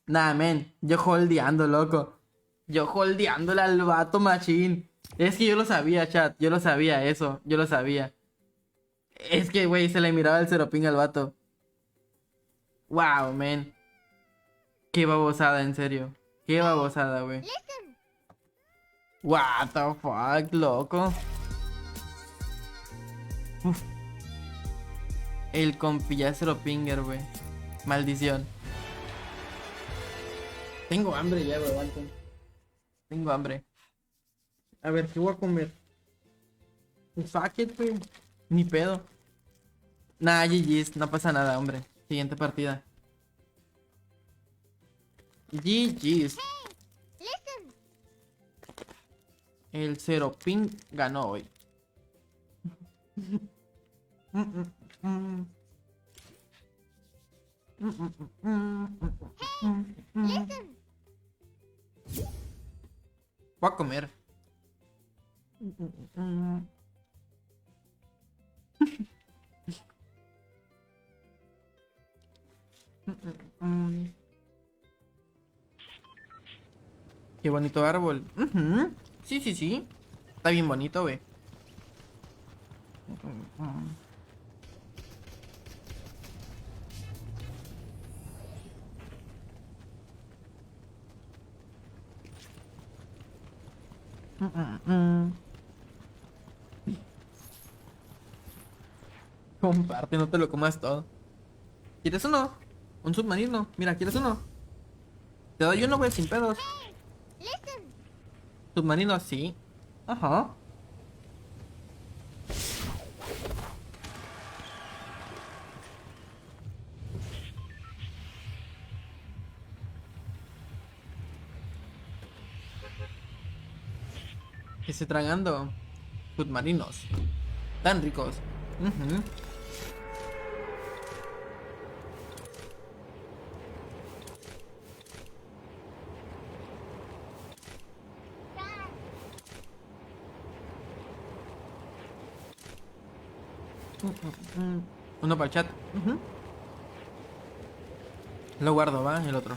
Nah, men. Yo holdeando, loco. Yo holdeándole al vato machín. Es que yo lo sabía, chat. Yo lo sabía eso. Yo lo sabía. Es que, güey, se le miraba el cero ping al vato. Wow, men. Qué babosada, en serio. Qué babosada, güey. What the fuck, loco. Uf. El compilla cero pinger, güey. Maldición. Tengo hambre ya, güey, aguanten. Tengo hambre. A ver, ¿qué voy a comer? Un fuck it, güey. Ni pedo. Nah, GG's, no pasa nada, hombre. Siguiente partida. GG's. El cero ping ganó hoy. Voy a comer. Qué bonito árbol. Sí, sí, sí. Está bien bonito, güey. Comparte, no te lo comas todo. ¿Quieres uno? Un submarino. Mira, ¿quieres uno? Te doy uno, güey, sin pedos. Submarino, sí. Ajá. Que se tragando submarinos. Tan ricos. Uno para el chat. Lo guardo, va, el otro.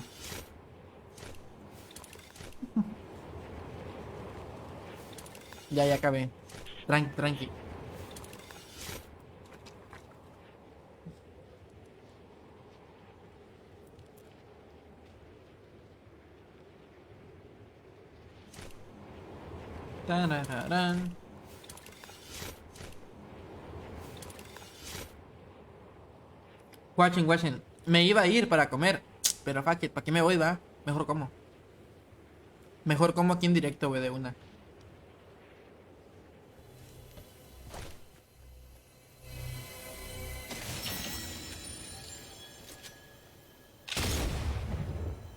Ya acabé. Tranqui, tranqui. Tarararán. Watching, watching. Me iba a ir para comer. Pero fuck it, ¿para qué me voy, va? Mejor como. Mejor como aquí en directo, güey, de una.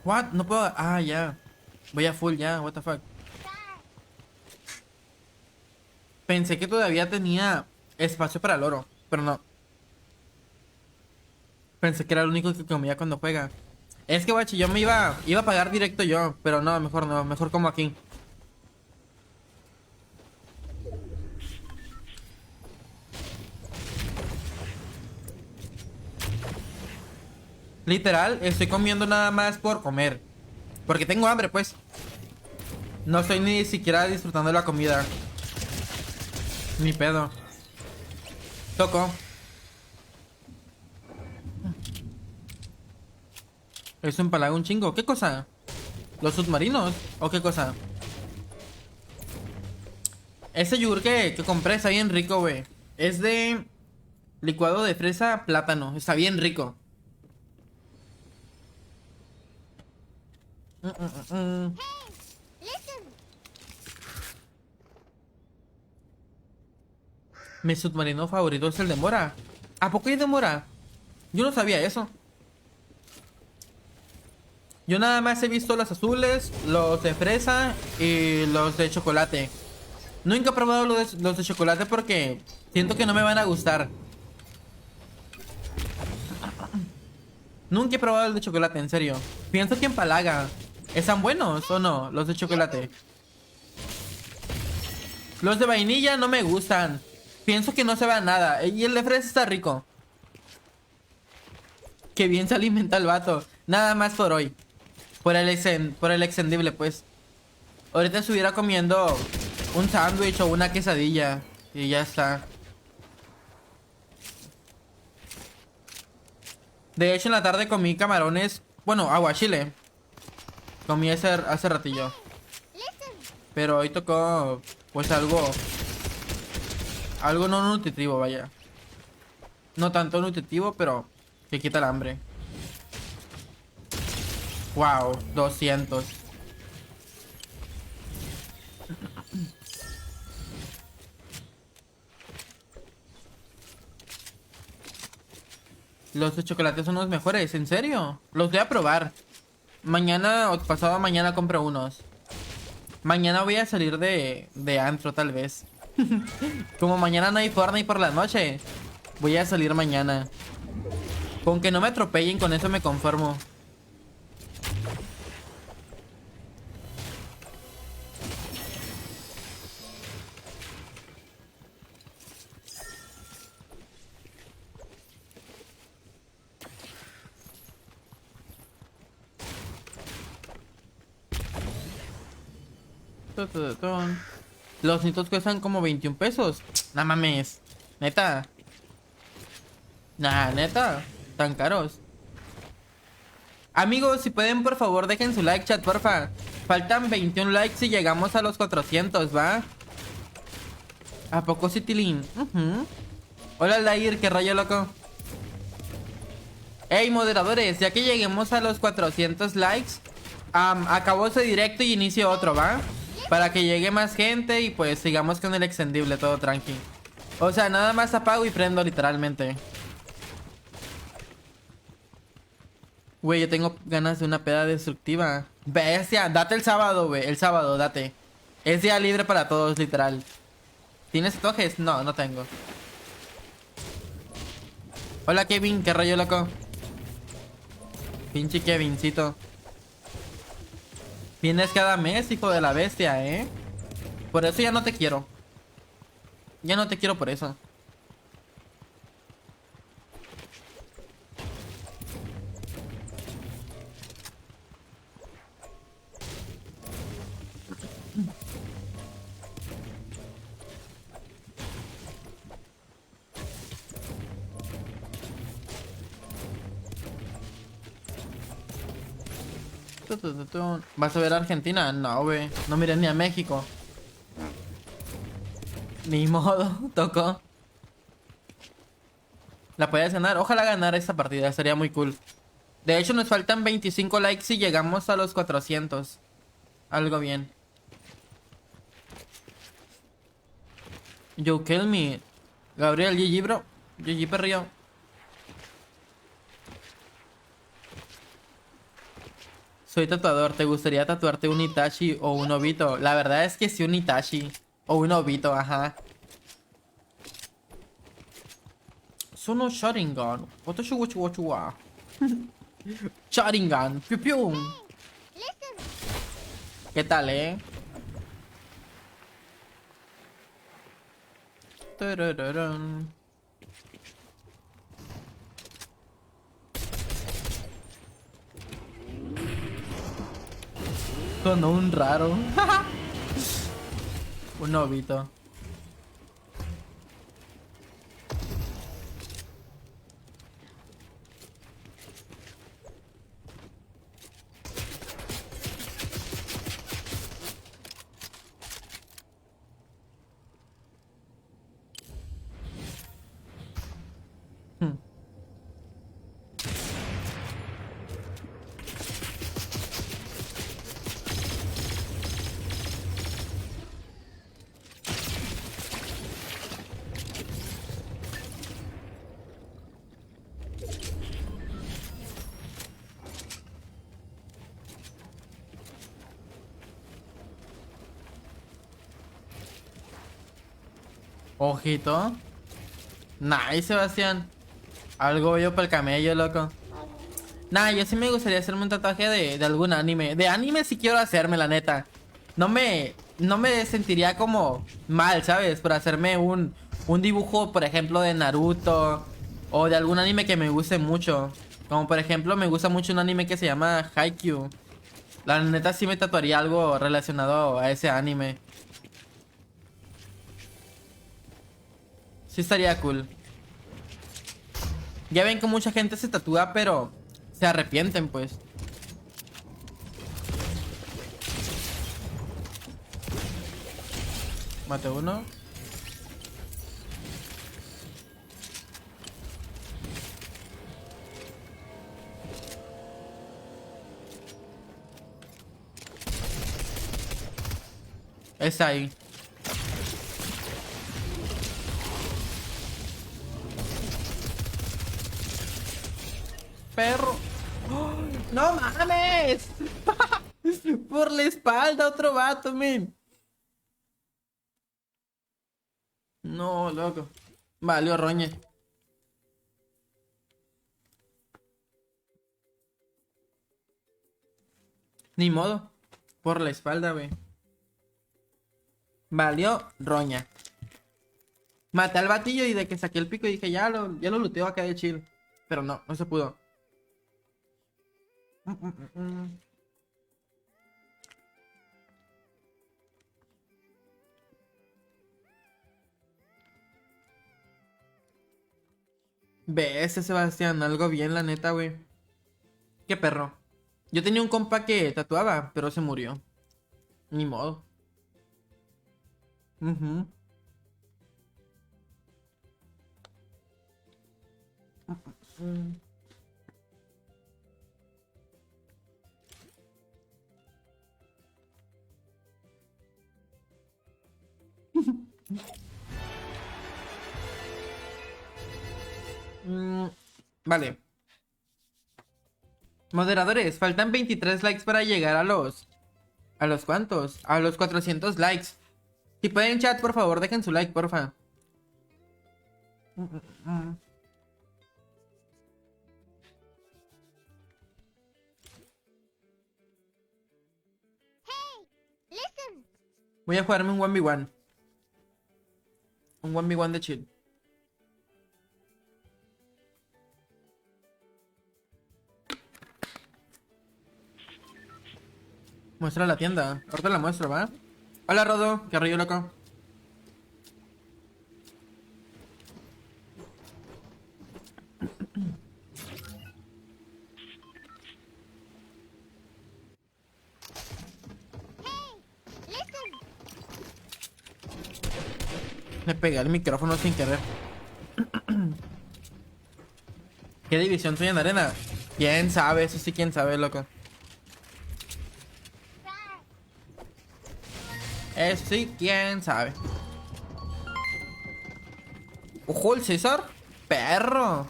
What? No puedo. Ah, ya. Voy a full ya, what the fuck. Pensé que todavía tenía espacio para el oro, pero no. Pensé que era el único que comía cuando juega. Es que, guachi, yo me iba a pagar directo yo, pero no, mejor como aquí. Literal, estoy comiendo nada más por comer. Porque tengo hambre, pues. No estoy ni siquiera disfrutando de la comida. Ni pedo. Toco. Eso empalaga un chingo. ¿Qué cosa? ¿Los submarinos? ¿O qué cosa? Ese yogur que compré está bien rico, güey. Es de licuado de fresa plátano. Está bien rico. Mi submarino favorito es el de mora. ¿A poco hay de mora? Yo no sabía eso. Yo nada más he visto los azules, los de fresa y los de chocolate. Nunca he probado los de chocolate porque siento que no me van a gustar. Nunca he probado el de chocolate, en serio. Pienso que empalaga. ¿Están buenos o no los de chocolate? Los de vainilla no me gustan. Pienso que no se vea nada. Y el de fresa está rico. Qué bien se alimenta el vato. Nada más por hoy. Por el extendible, pues. Ahorita estuviera comiendo un sándwich o una quesadilla. Y ya está. De hecho, en la tarde comí camarones. Bueno, aguachile. Comí hace ratillo. Pero hoy tocó, pues algo no nutritivo, vaya. No tanto nutritivo, pero que quita el hambre. Wow, 200. Los de chocolate son los mejores, ¿en serio? Los voy a probar. Mañana o pasado mañana compro unos. Mañana voy a salir de antro, tal vez. Como mañana no hay Fortnite por la noche, voy a salir mañana. Con que no me atropellen, con eso me conformo. Los nitos cuestan como 21 pesos. No mames. Neta. Nah, neta. Tan caros. Amigos, si pueden, por favor, dejen su like, chat, porfa. Faltan 21 likes y llegamos a los 400, ¿va? ¿A poco sí, Tilín? Hola, Lair, qué rollo, loco. Ey, moderadores, ya que lleguemos a los 400 likes, acabó ese directo y inicio otro, ¿va? Para que llegue más gente y pues sigamos con el extendible, todo tranqui. O sea, nada más apago y prendo literalmente. Güey, yo tengo ganas de una peda destructiva. Bestia, date el sábado, güey. El sábado, date. Es día libre para todos, literal. ¿Tienes tatuajes? No, no tengo. Hola, Kevin, qué rollo, loco. Pinche Kevincito. Vienes cada mes, hijo de la bestia, ¿eh? Por eso ya no te quiero. Ya no te quiero por eso. ¿Vas a ver a Argentina? No, güey. No mires ni a México. Ni modo, tocó. La puedes ganar. Ojalá ganar esta partida, sería muy cool. De hecho, nos faltan 25 likes y llegamos a los 400. Algo bien. You kill me. Gabriel, GG, bro. GG, perrillo. Soy tatuador, ¿te gustaría tatuarte un Itachi o un Obito? La verdad es que sí, un Itachi o un Obito, ajá. Sono Sharingan. Sharingan. Piu piu. ¿Qué tal, eh? Tarararán. Sonó un raro. Un Obito. Ojito. Nice, Sebastián. Algo yo para el camello, loco. Nah, yo sí me gustaría hacerme un tatuaje de algún anime. De anime sí quiero hacerme, la neta. No me no me sentiría como mal, ¿sabes? Por hacerme un dibujo, por ejemplo, de Naruto o de algún anime que me guste mucho. Como por ejemplo, me gusta mucho un anime que se llama Haikyuu. La neta sí me tatuaría algo relacionado a ese anime. Sí estaría cool. Ya ven que mucha gente se tatúa, pero se arrepienten, pues. Mate uno. Es ahí. Perro. ¡Oh! ¡No mames! Por la espalda otro vato, men. No, loco. Valió roñe. Ni modo. Por la espalda, güey. Valió roña. Maté al batillo y de que saqué el pico y dije, ya lo luteo acá de chill. Pero no, no se pudo. Ve ese Sebastián, algo bien, la neta, güey. Qué perro. Yo tenía un compa que tatuaba, pero se murió. Ni modo. Ujú. Mm. Mm, vale. Moderadores, faltan 23 likes para llegar a los... ¿A los cuántos? A los 400 likes. Si pueden chat, por favor, dejen su like, porfa. Voy a jugarme un 1v1. Un 1v1 de chill. Muestra la tienda. Ahorita la muestro, ¿va? Hola, Rodo. ¿Qué rollo, loco? Me pegué al micrófono sin querer. ¿Qué división soy en arena? ¿Quién sabe? Eso sí, quién sabe, loco. Eso sí, quién sabe. ¡Ojo, el César! ¡Perro!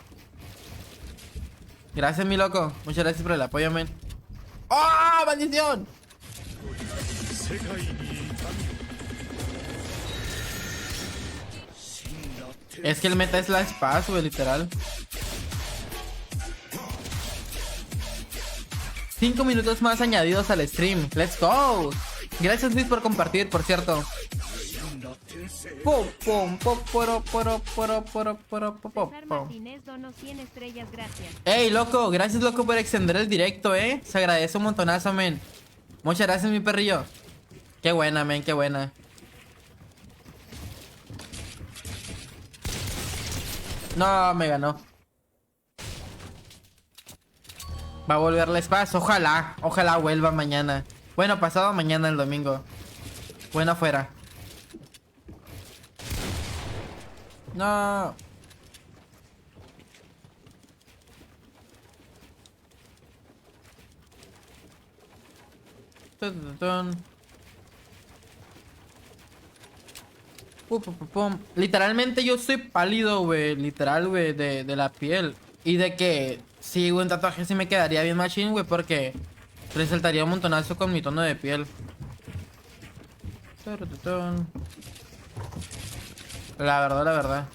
Gracias, mi loco. Muchas gracias por el apoyo, men. ¡Oh, maldición! Es que el meta es la espada, güey, literal. 5 minutos más añadidos al stream. ¡Let's go! Gracias, Luis, por compartir, por cierto. Pum, pum, pum, poro, poro, poro, poro, poro, poro, César poro. Martínez donó 100 estrellas, gracias. Ey, loco, gracias, loco, por extender el directo, Se agradece un montonazo, men. Muchas gracias, mi perrillo. Qué buena, men, qué buena. No, me ganó. Va a volver la espada. Ojalá, ojalá vuelva mañana. Bueno, pasado mañana, el domingo. Bueno, fuera. No. Tun, tun, tun. Pum. Literalmente yo soy pálido, güey. Literal, güey, de la piel. Y de que sí, güey, un tatuaje sí me quedaría bien machín, güey, porque resaltaría un montonazo con mi tono de piel. Turututun. La verdad, la verdad.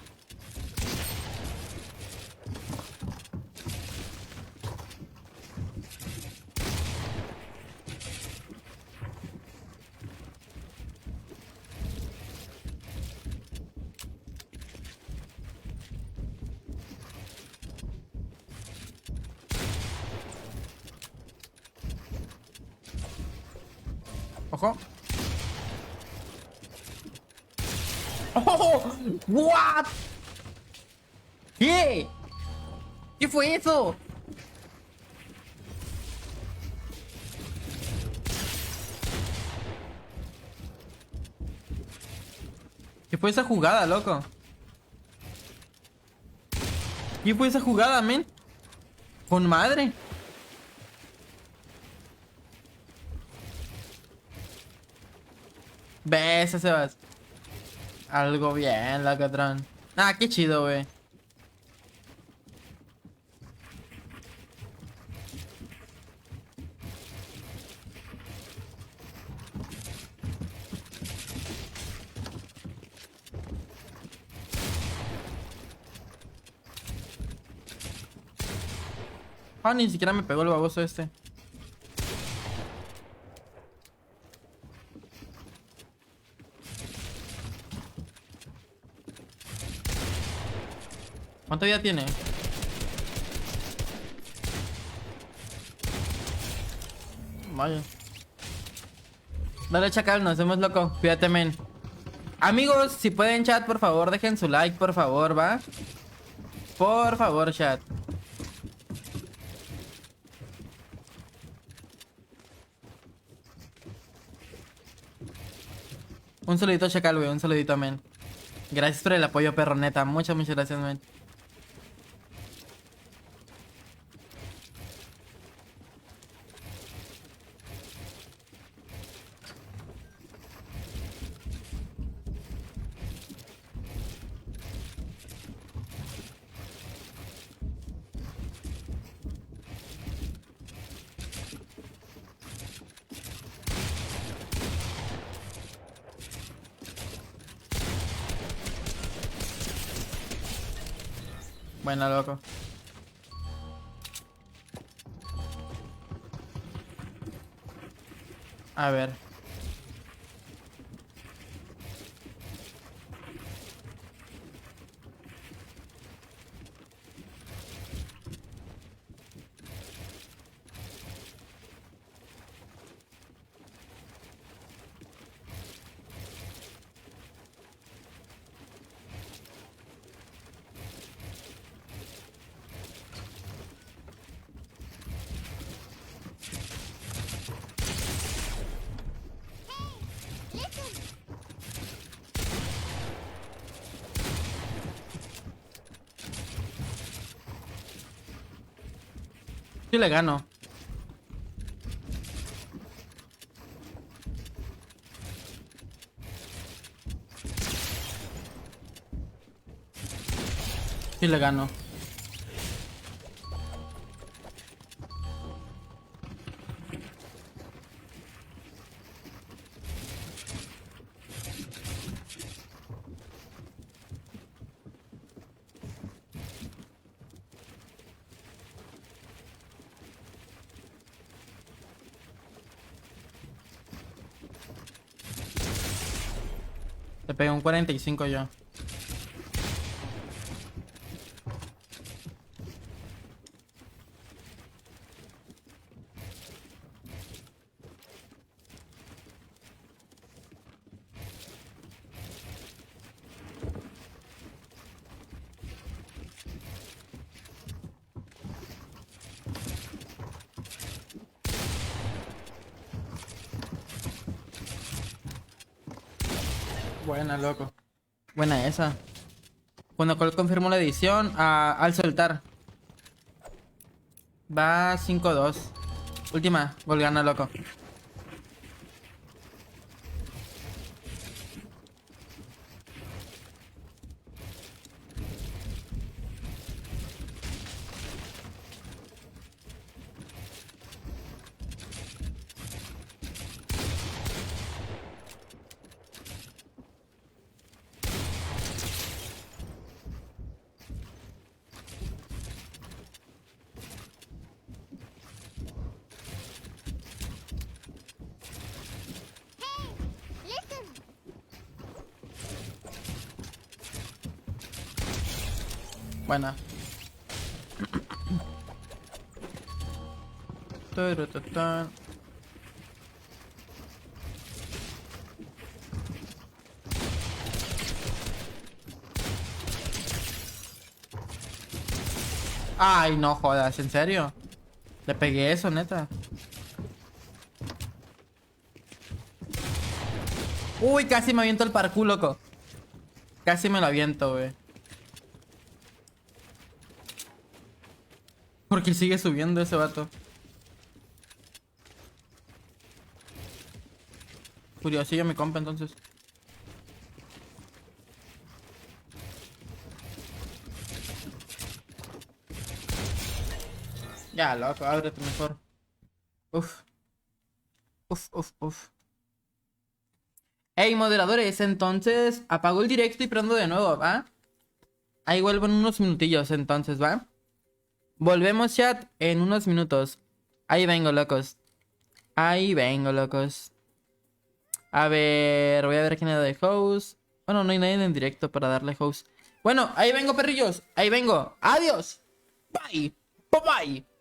Ojo. ¡Oh! ¿What? ¿Qué? ¿Qué fue eso? ¿Qué fue esa jugada, loco? ¿Qué fue esa jugada, men? Con madre. Ves, Sebas. Algo bien, Lacatrón. Ah, qué chido, güey. Ah, ni siquiera me pegó el baboso este. ¿Cuánto vida tiene? Vaya. Dale, chacal, nos vemos, loco. Cuídate, men. Amigos, si pueden chat, por favor, dejen su like, por favor, ¿va? Por favor, chat. Un saludito, chacal, güey. Un saludito, men. Gracias por el apoyo, perro, neta. Muchas, muchas gracias, men. Bueno, loco. A ver. Sí le gano. Sí le gano. Le pegué un 45 yo. Buena, loco. Buena esa. Cuando Cole confirmó la edición, al soltar. Va 5-2. Última, gol gana, loco. Buena. Turututun. Ay, no jodas, ¿en serio? Le pegué eso, neta. Uy, casi me aviento el parkour, loco. Casi me lo aviento, güey. Porque sigue subiendo ese vato. Curiosillo mi compa, entonces. Ya, loco, ábrete mejor. Uf. Uf, uf, uf. Hey, moderadores, entonces apago el directo y prendo de nuevo, ¿va? Ahí vuelvo en unos minutillos, entonces, ¿va? Volvemos, chat, en unos minutos. Ahí vengo, locos. Ahí vengo, locos. A ver, voy a ver quién le da host. Bueno, no hay nadie en directo para darle host. Bueno, ahí vengo, perrillos. Ahí vengo. Adiós. Bye. Bye bye.